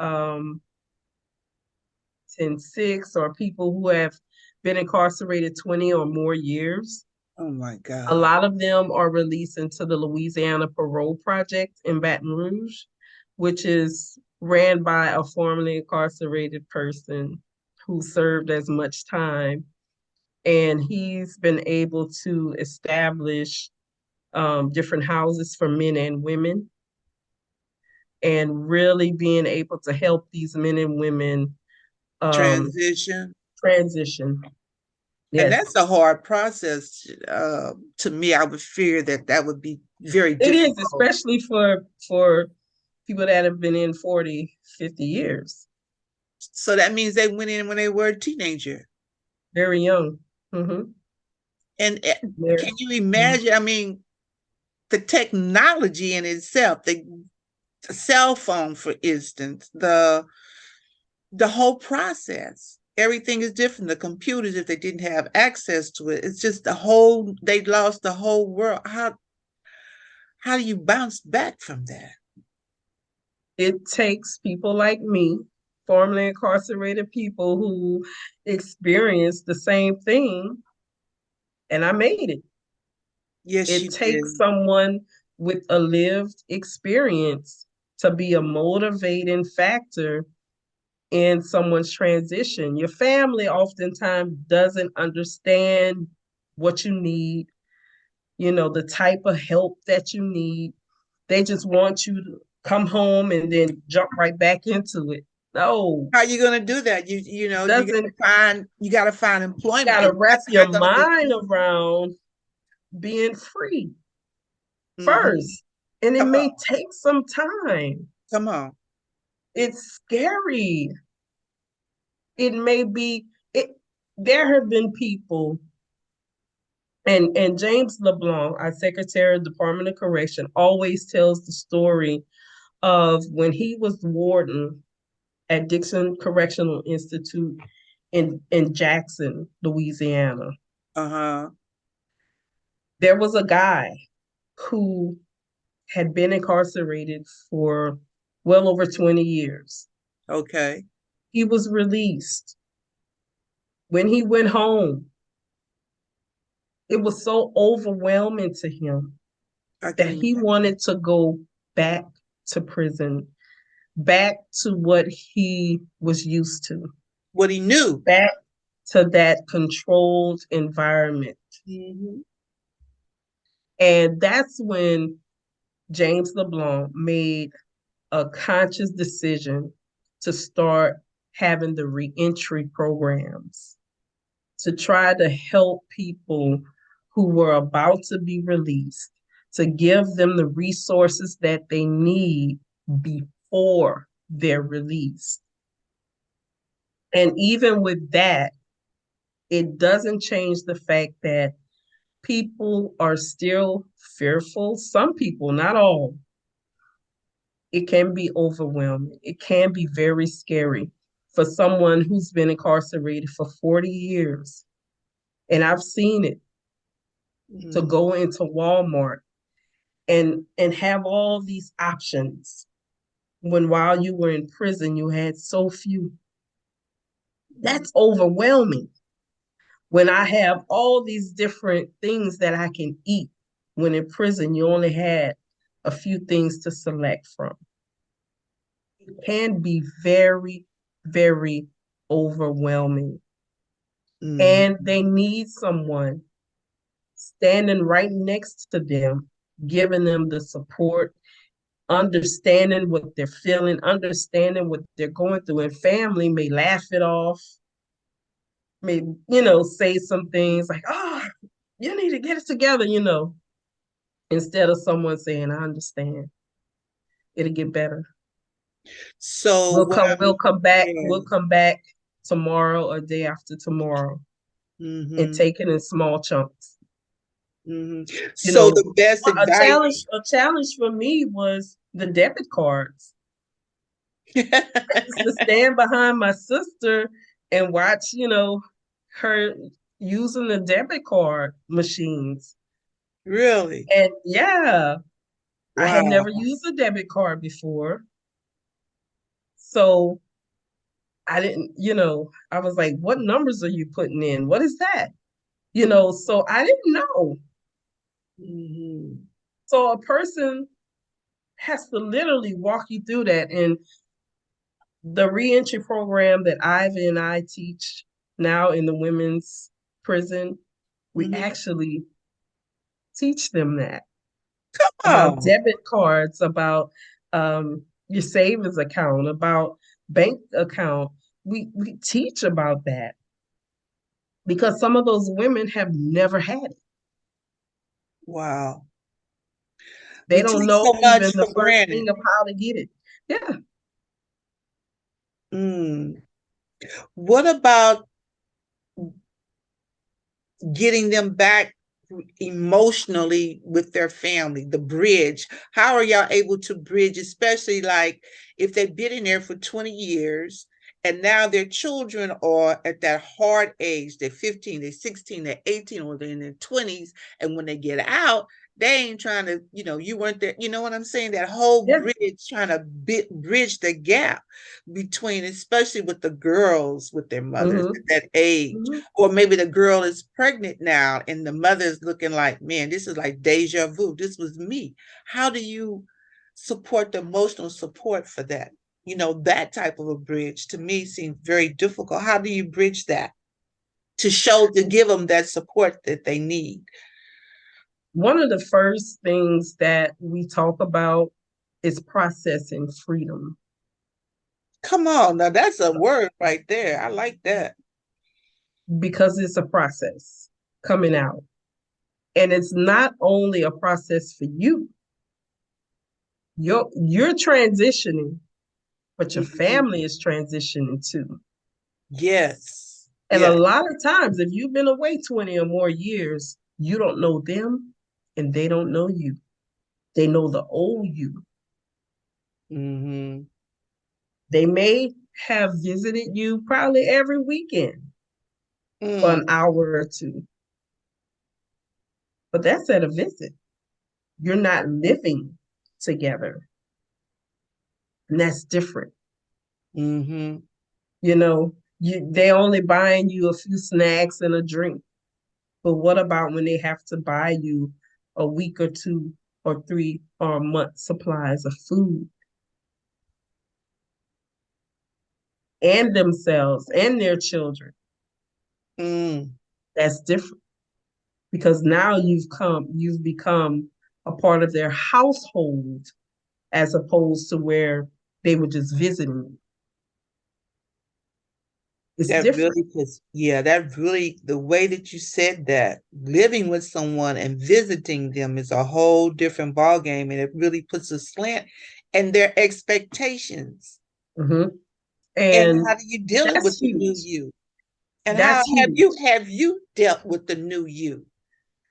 10-6, or people who have been incarcerated 20 or more years, oh my a God. lot of them are released into the Louisiana Parole Project in Baton Rouge, which is ran by a formerly incarcerated person who served as much time. And he's been able to establish different houses for men and women, and really being able to help these men and women um, Transition. transition. And Yes, that's a hard process. To me, I would fear that that would be very it is, difficult. especially for people that have been in 40, 50 years, So that means they went in when they were a teenager. very young. Hmm. And Very. can you imagine? I mean, the technology in itself, the cell phone, for instance, the whole process. Everything is different. The computers, if they didn't have access to it, it's just they lost the whole world. How do you bounce back from that? It takes people like me, formerly incarcerated people who experienced the same thing, and I made it. Yes, It you takes did. someone with a lived experience to be a motivating factor in someone's transition. Your family oftentimes doesn't understand what you need, the type of help that you need. They just want you to come home and then jump right back into it. No, How are you going to do that? doesn't. You got to find You employment, got to and wrap that's your not going to be mind easy. around being free Hmm. first. And it Come may on, take some time. come on. It's scary. It may be it There have been people, and James LeBlanc, our Secretary of Department of Correction, always tells the story of when he was warden at Dixon Correctional Institute in Jackson, Louisiana. Uh-huh. There was a guy who had been incarcerated for well over 20 years. Okay. he was released, when he went home, it was so overwhelming to him I that can he imagine. wanted to go back to prison, back to what he was used to, What he knew. back to that controlled environment. Hmm. And that's when James LeBlanc made a conscious decision to start having the reentry programs to try to help people who were about to be released, to give them the resources that they need before they're released. And even with that, it doesn't change the fact that people are still fearful. Some people, not all. It can be overwhelming. It can be very scary for someone who's been incarcerated for 40 years. And I've seen it, to Hmm. go into Walmart and have all these options when while you were in prison you had so few. That's overwhelming. When I have all these different things that I can eat, when in prison you only had a few things to select from. It can be very, very overwhelming. Hmm. And they need someone standing right next to them, giving them the support, understanding what they're feeling, understanding what they're going through. And family may laugh it off, may, say some things like, oh, you need to get it together, instead of someone saying, I understand. It'll get better. So We'll what come, I'm, we'll come back, yeah. we'll come back tomorrow or day after tomorrow and Hmm. take it in small chunks. Hmm. You So know, the best a challenge, advice. a challenge for me was the debit cards. I used to stand behind my sister and watch, her using the debit card machines. Really? And yeah, I had never Wow. used a debit card before. So I didn't, I was like, what numbers are you putting in? What is that? So I didn't know. Hmm. So a person has to literally walk you through that. And the reentry program that Ivy and I teach now in the women's prison, we Hmm. actually teach them that about Oh, debit cards, about your savings account, about bank account. We teach about that because some of those women have never had it. wow. They We don't take know so even much the for first granted. thing of how to get it. Yeah. Mm. What about getting them back emotionally with their family, the bridge? How are y'all able to bridge, especially like if they've been in there for 20 years and now their children are at that hard age, they're 15, they're 16, they're 18, or they're in their 20s, and when they get out, they ain't trying to, you weren't there, you know what I'm saying? That whole Yeah. bridge, trying to bridge the gap between, especially with the girls with their mothers at Mm-hmm. that age, Mm-hmm. or maybe the girl is pregnant now and the mother is looking like, man, this is like deja vu. This was me. How do you support the emotional support for that? That type of a bridge to me seems very difficult. How do you bridge that to give them that support that they need? One of the first things that we talk about is processing freedom Come on, now that's a word right there. I like that. because it's a process coming out. And it's not only a process for you, you're transitioning, but your Mhm. family is transitioning too. Yes. And a Yes. lot of times, if you've been away 20 or more years, you don't know them and they don't know you. They know the old you. Hmm. They may have visited you probably every weekend for an Mm. hour or two, but that's at a visit. You're not living together, and that's different. Hmm. They only buying you a few snacks and a drink. But what about when they have to buy you a week or two or three or a month supplies of food and themselves and their children? Mm, That's different because now you've become a part of their household as opposed to where they were just visiting you. It's that different. really puts, yeah, that really, the way that you said that, living with someone and visiting them is a whole different ballgame, and it really puts a slant and their expectations. Hmm. And And how do you deal with that's the new huge. you? And how That's huge. have you dealt with the new you?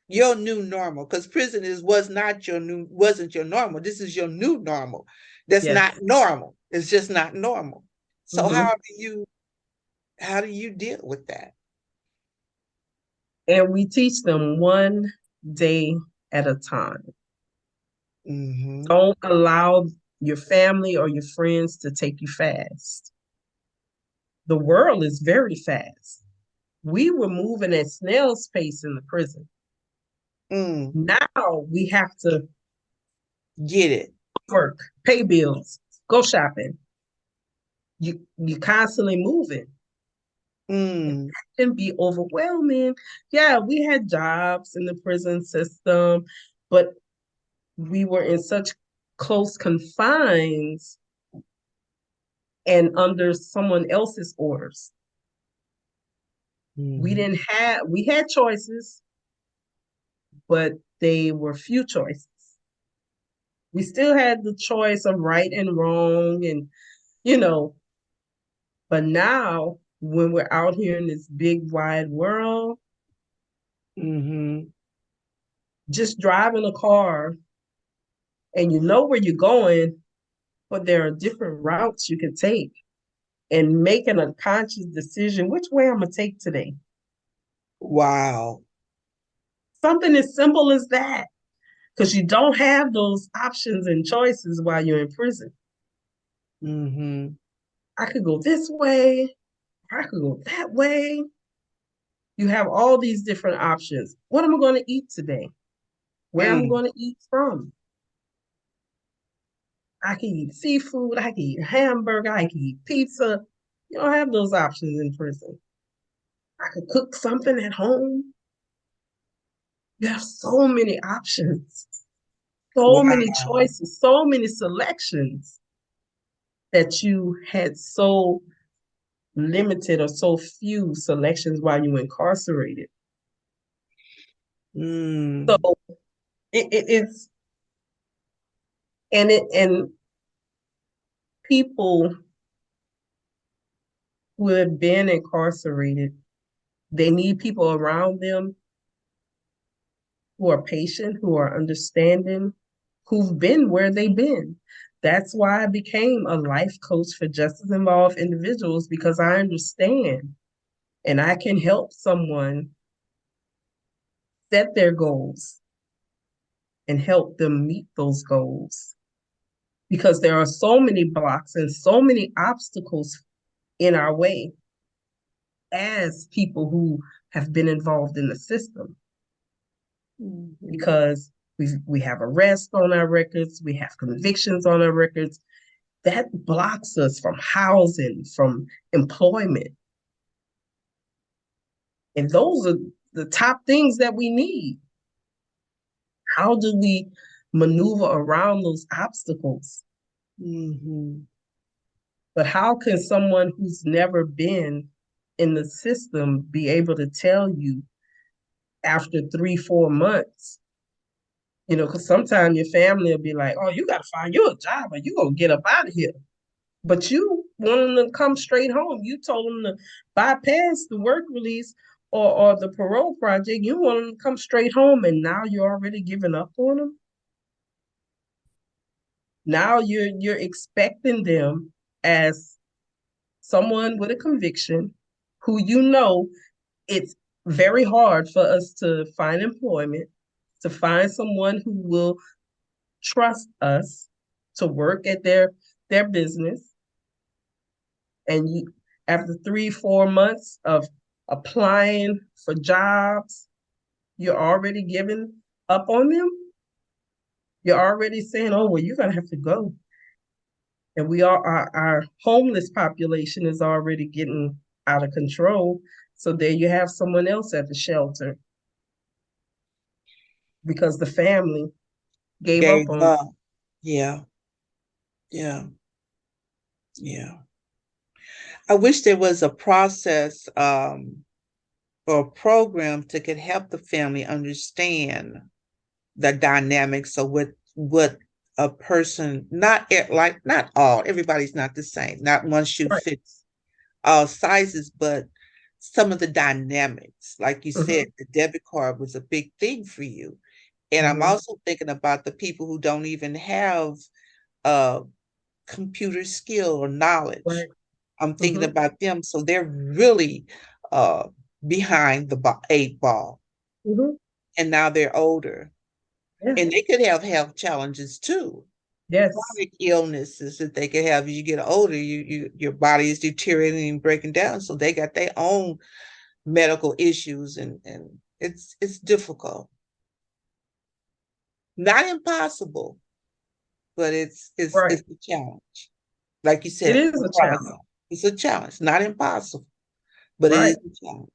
Your new normal, because prison is was not your new wasn't your normal. This is your new normal. That's not Yes. normal. It's just not normal. So Hmm. how do you deal with that? And we teach them one day at a time. Mm-hmm. Don't allow your family or your friends to take you fast. The world is very fast. We were moving at snail's pace in the prison. Mm, Now we have to get it. work, pay bills, go shopping. You constantly moving. And Mm, that can be overwhelming. Yeah, we had jobs in the prison system, but we were in such close confines and under someone else's orders. mm, We had choices, but they were few choices. We still had the choice of right and wrong and you know, but now when we're out here in this big wide world, mm-hmm. just driving a car and you know where you're going, but there are different routes you can take and making a conscious decision which way I'm gonna take today. Wow. Something as simple as that. Because you don't have those options and choices while you're in prison. Mm-hmm. I could go this way, or I could go that way. You have all these different options. What am I going to eat today? Where am I Mm. going to eat from? I can eat seafood, I can eat hamburger, I can eat pizza. You don't have those options in prison. I could cook something at home. You have so many options, so many Wow. choices, so many selections that you had so limited or so few selections while you were incarcerated. So Mm. it's and people who have been incarcerated, they need people around them who are patient, who are understanding, who've been where they've been. That's why I became a life coach for justice involved individuals because I understand and I can help someone set their goals and help them meet those goals because there are so many blocks and so many obstacles in our way as people who have been involved in the system Mm-hmm. because we have arrests on our records, we have convictions on our records. That blocks us from housing, from employment. And those are the top things that we need. How do we maneuver around those obstacles? Mm-hmm. But how can someone who's never been in the system be able to tell you after 3, 4 months? Because sometimes your family will be like, "Oh, you got to find you a job, or you gonna get up out of here." But you want them to come straight home. You told them to bypass the work release or the parole project. You want them to come straight home, and now you're already giving up on them. Now you're expecting them as someone with a conviction who it's very hard for us to find employment, to find someone who will trust us to work at their business. And you After 3, 4 months of applying for jobs, you're already giving up on them. You're already saying, oh, well, you're going to have to go. And our homeless population is already getting out of control. So there you have someone else at the shelter because the family gave up Gave on. up. Yeah, yeah, yeah. I wish there was a process or a program to could help the family understand the dynamics of what a person like not all everybody's not the same. Not one shoe Right. fits all sizes, but some of the dynamics, like you said, Mm-hmm. the debit card was a big thing for you. And I'm Mm-hmm. also thinking about the people who don't even have uh computer skill or knowledge. Right. I'm thinking Mm-hmm. about them. So they're really uh, behind the 8 ball. Mm-hmm. And now they're older. Yeah. And they could have health challenges too. Yes. Chronic illnesses that they could have as you get older. Your body is deteriorating and breaking down. So they got their own medical issues and it's difficult. Not impossible, but Right. it's a challenge. Like you It said, is the a process. challenge. It's a challenge. Not impossible, but it is Right. a challenge.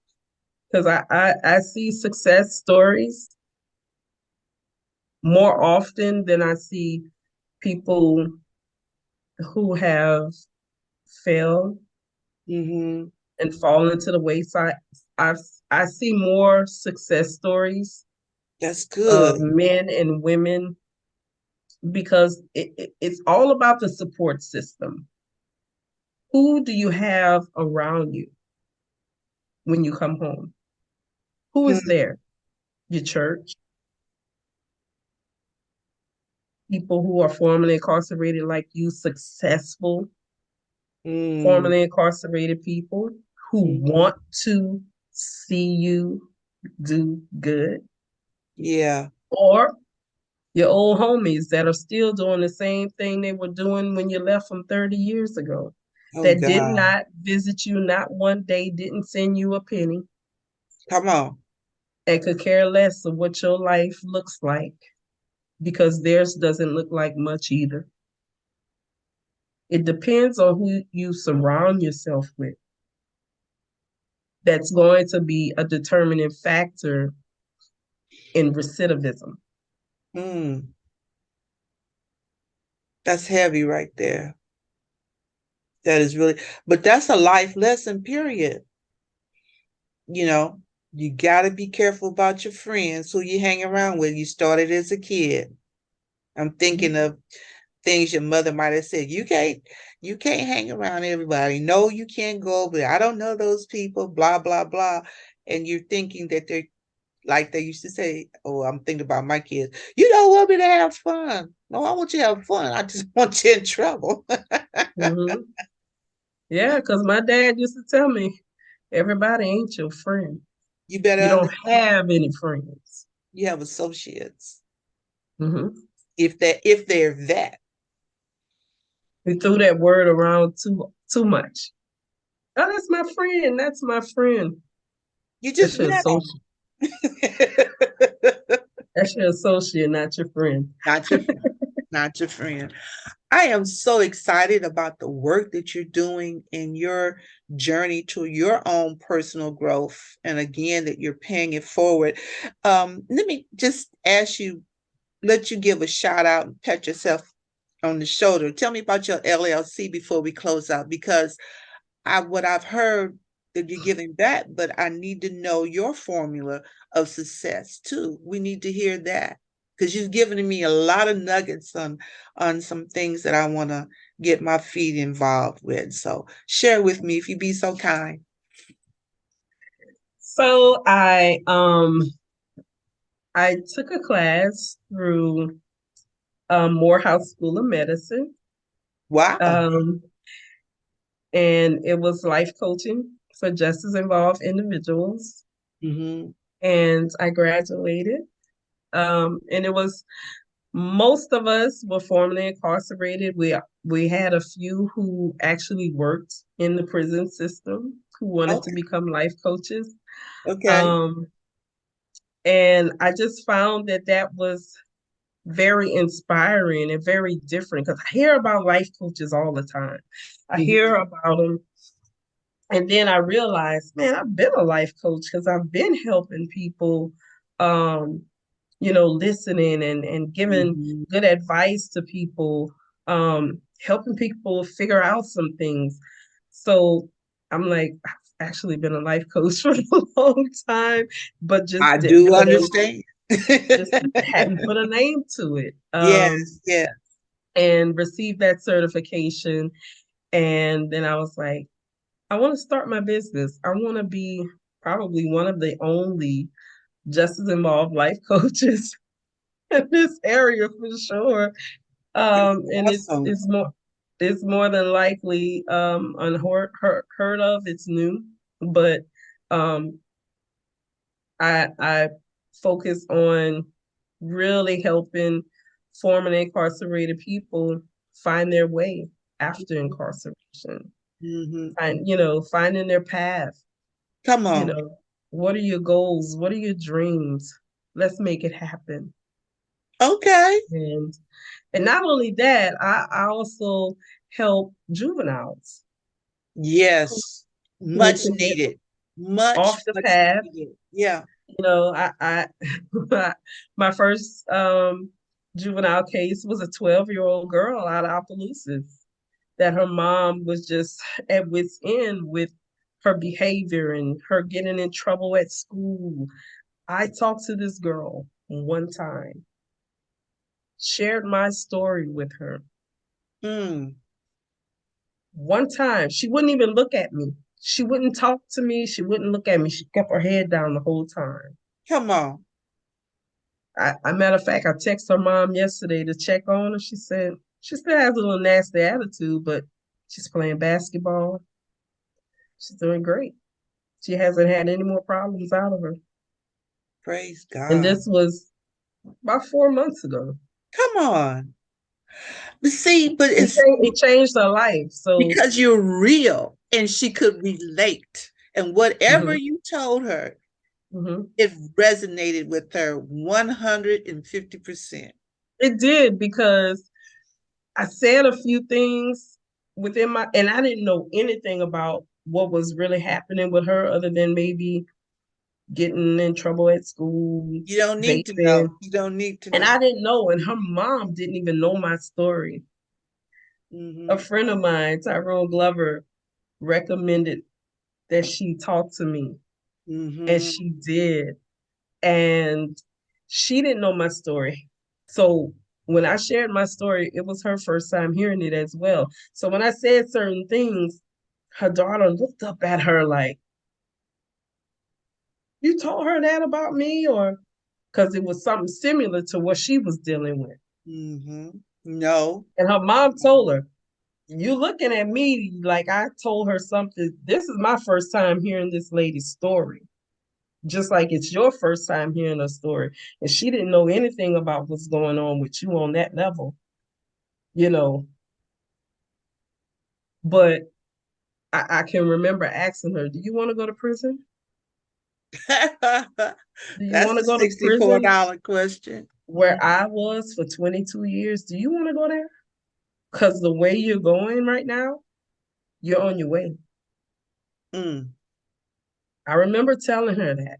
Because I see success stories more often than I see people who have failed Mm-hmm. and fallen to the wayside. I've I see more success stories That's of good. men and women because it's all about the support system. Who do you have around you when you come home? Who is there? Your church, people who are formerly incarcerated like you, successful Mm-hmm. formerly incarcerated people who Mm-hmm. want to see you do good, Yeah. or your old homies that are still doing the same thing they were doing when you left them 30 years ago, Oh that did God. not visit you, not one day, didn't send you a penny, Come on. and could care less of what your life looks like because theirs doesn't look like much either. It depends on who you surround yourself with. That's going to be a determining factor in recidivism. Mm. That's heavy right there. That is really, but that's a life lesson, period. You know, you got to be careful about your friends who you hang around with. You started as a kid. I'm thinking of things your mother might have said. You can't hang around everybody. No, you can't go over there. I don't know those people, blah, blah, blah. And you're thinking that they're like they used to say, oh, I'm thinking about my kids. You don't want me to have fun. No, I want you to have fun. I just want you in trouble. Mm-hmm. Yeah, because my dad used to tell me, everybody ain't your friend. You better You don't understand have any friends. you have associates. Mm-hmm. If they're that. He threw that word around too much. Oh, that's my friend. That's my friend. You That's just your met them. associate. That's your associate, not your friend. Not your friend. Not your friend. I am so excited about the work that you're doing in your journey to your own personal growth. And again, that you're paying it forward. Let me just let you give a shout out and pat yourself on the shoulder. Tell me about your LLC before we close out, because what I've heard that you're giving back, but I need to know your formula of success too. We need to hear that because you've given me a lot of nuggets on some things that I want to get my feet involved with. So share with me if you be so kind. So I took a class through Morehouse School of Medicine. Wow. Um, and it was life coaching for justice involved individuals. Mm-hmm. And I graduated. And it was Most of us were formerly incarcerated. We had a few who actually worked in the prison system who wanted to Okay. become life coaches. Okay. Um, and I just found that that was very inspiring and very different because I hear about life coaches all the time. I hear Mhm. about them. And then I realized, man, I've been a life coach because I've been helping people, um, listening and giving Mhm. good advice to people, helping people figure out some things. So I'm like, I've actually been a life coach for a long time, but just I didn't do put a understand. just hadn't put a name to it. Yes, yes. And received that certification. And then I was like, I want to start my business. I want to be probably one of the only justice involved life coaches in this area for sure. That's And awesome. it's more than likely heard of. It's new, but um, I focus on really helping formerly incarcerated people find their way after incarceration. Hmm. Finding their path. Come You on. know, what are your goals? What are your dreams? Let's make it happen. Okay. And and not only that, I also help juveniles who, Yes. who Much can get needed. Much, off the much path. needed. Yeah. I my first juvenile case was a 12-year-old girl out of Opelousas that her mom was just at wit's end with her behavior and her getting in trouble at school. I talked to this girl one time, shared my story with her. Mm. One time, she wouldn't even look at me. She wouldn't talk to me. She wouldn't look at me. She kept her head down the whole time. Come on. Matter of fact, I texted her mom yesterday to check on her. She said she still has a little nasty attitude, but she's playing basketball. She's doing great. She hasn't had any more problems out of her. Praise And God. this was about 4 months ago. Come on. But see, but it's It changed her life. So, because you're real and she could relate. And whatever mhm, you told her, mhm. it resonated with her 150%. It did because I said a few things within and I didn't know anything about what was really happening with her other than maybe getting in trouble at school, You don't need to vaping. know. You don't need to And know. I didn't know, and her mom didn't even know my story. A Hmm. friend of mine, Tyrone Glover, recommended that she talk to me, and Hmm. she did. And she didn't know my story. So when I shared my story, it was her first time hearing it as well. So when I said certain things, her daughter looked up at her like, you told her that about me? Or because it was something similar to what she was dealing with. Hmm. No. And her mom told her, you looking at me like I told her something. This is my first time hearing this lady's story. Just like it's your first time hearing her story. And she didn't know anything about what's going on with you on that level, you know. But I can remember asking her, do you want to go to prison? Do you That's want to the go to $64 prison question. where I was for 22 years? Do you want to go there? Because the way you're going right now, you're on your way. Mm. I remember telling her that.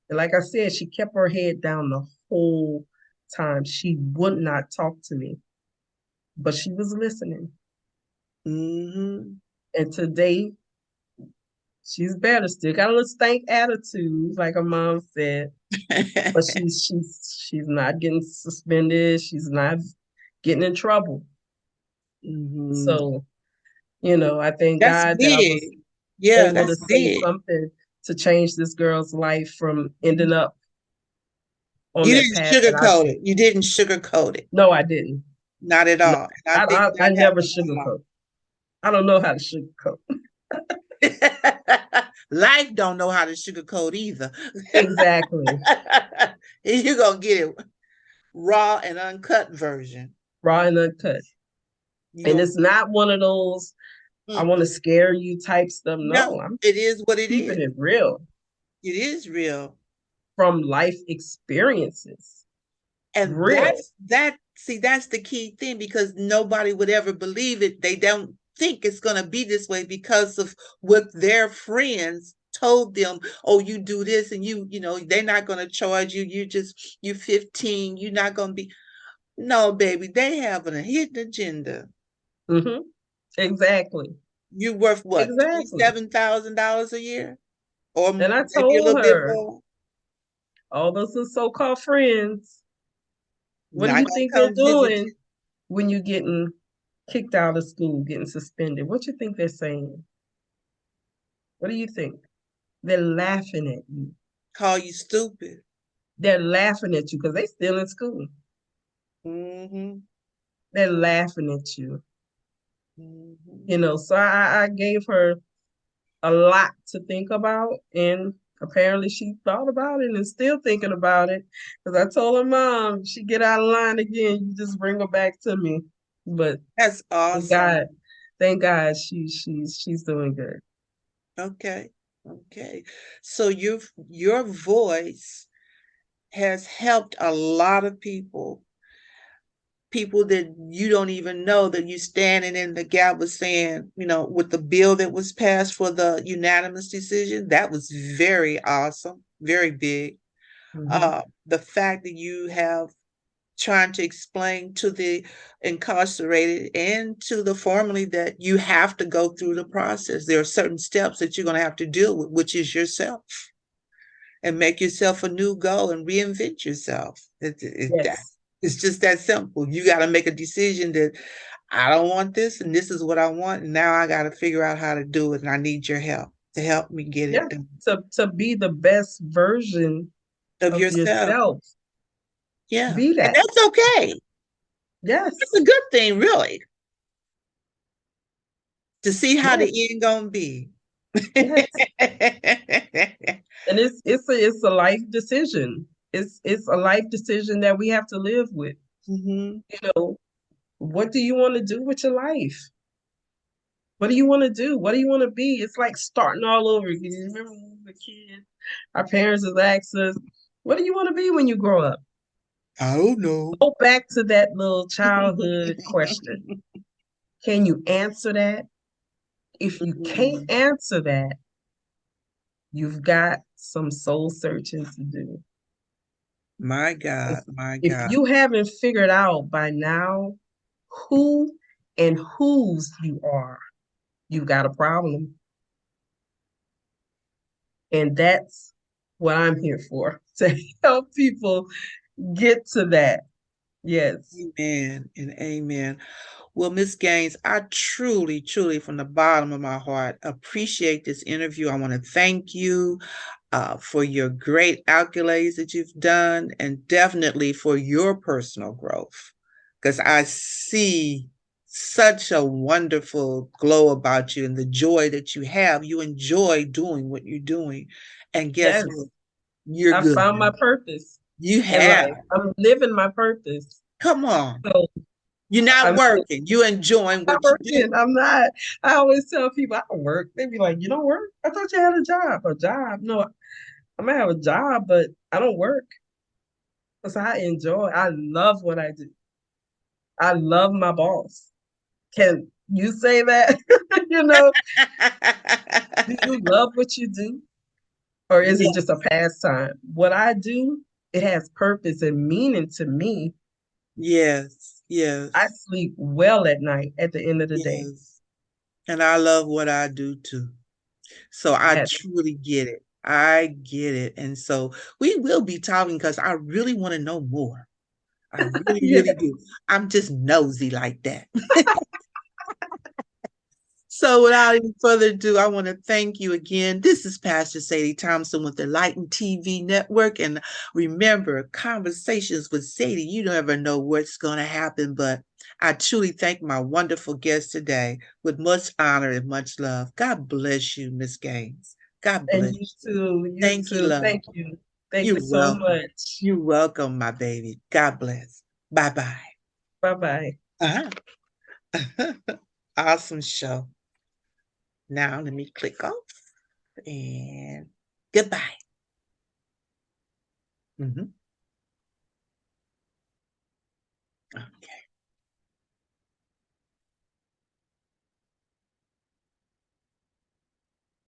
And like I said, she kept her head down the whole time. She would not talk to me, but she was listening. Hmm. And today, she's better. Still got a little stank attitude, like her mom said, but she's not getting suspended. She's not getting in trouble. Hmm. So, I thank That's God that I was big. Yeah, able to that's say big. something to change this girl's life from ending up on You that didn't path that I sugarcoat took. it. You didn't sugarcoat it. No, I didn't. Not at No, all. And I think I that never happened a lot. sugarcoat. I don't know how to sugarcoat. Life don't know how to sugarcoat either. Exactly. You're gonna get it. Raw and uncut version. raw and uncut. You And gonna it's not one of those I want to mm-mm. scare you type stuff. No, No, I'm it is what it keeping is. it real It is real. from life experiences. And Real. that's the key thing because nobody would ever believe it. They don't think it's gonna be this way because of what their friends told them. Oh, you do this and they're not gonna charge you. You 15, you're not gonna be. No, baby, they have a hidden agenda. Mm-hmm. Exactly. You worth what, Exactly. $27,000 a year? Or And I maybe a told little bit her, more. all those are so-called friends, what do Not you gonna think they're come visit doing when you're getting kicked out of school, getting suspended? What you think they're saying? What do you think? They're laughing at you. call you stupid. They're laughing at you because they still in school. Hmm. They're laughing at you. Hmm. So I gave her a lot to think about, and apparently she thought about it and is still thinking about it. Because I told her mom, she get out of line again, you just bring her back to me. But That's thank awesome. God, thank God she's doing good. Okay. Okay. So your voice has helped a lot of people that you don't even know that you standing in the gap with saying, with the bill that was passed for the unanimous decision, that was very awesome, very big. Hmm. The fact that you have trying to explain to the incarcerated and to the formerly that you have to go through the process. There are certain steps that you're going to have to deal with, which is yourself, and make yourself a new goal and reinvent yourself. Yes. It's just that simple. You got to make a decision that I don't want this, and this is what I want, and now I got to figure out how to do it, and I need your help to help me get Yeah. it done. To be the best version Of of yourself. yourself. Yeah. Be And that. that's okay. That's Yes. a good thing, really, to see how Yes. the end gonna be. Yes. And it's a life decision. It's a life decision that we have to live with. Hmm. You know, what do you want to do with your life? What do you want to do? What do you want to be? It's like starting all over again. You remember when we were kids? Our parents has asked us, what do you want to be when you grow up? I don't know. Go back to that little childhood question. Can you answer that? If you can't Mm. answer that, you've got some soul searching to do. My God, If, my if God. you haven't figured out by now who and whose you are, you've got a problem. And that's what I'm here for, to help people get to that. Yes. Amen and amen. Well, Miss Gaines, I truly, truly, from the bottom of my heart, appreciate this interview. I want to thank you for your great accolades that you've done and definitely for your personal growth. Because I see such a wonderful glow about you and the joy that you have. You enjoy doing what you're doing. And guess Yes. what? You're I good found now. my purpose You in have. life. I'm living my purpose. Come on. So You're not I'm working. You're enjoying not what you do. working. I'm not. I always tell people I don't work. They be like, "You don't work? I thought you had a job." A job? No, I might have a job, but I don't work because I enjoy. I love what I do. I love my boss. Can you say that? you know, do you love what you do, or is it Yeah. just a pastime? What I do, it has purpose and meaning to me. Yes, I yes, sleep well at night. At the end of the day, yes. And I love what I do too. So I yes, truly get it. I get it. And so we will be talking because I really want to know more. I really, yeah. really do. I'm just nosy like that. So without any further ado, I want to thank you again. This is Pastor Sadie Thompson with the Lighten TV Network. And remember, conversations with Sadie, you never know what's going to happen, but I truly thank my wonderful guest today with much honor and much love. God bless you, Miss Gaines. God And bless you you. too. You Thank you, too. love. Thank you. Thank you You're so welcome. much. You're welcome, my baby. God bless. Bye bye. Bye bye. Uh-huh. Awesome show. Now let me click off and goodbye. Mhm. Okay.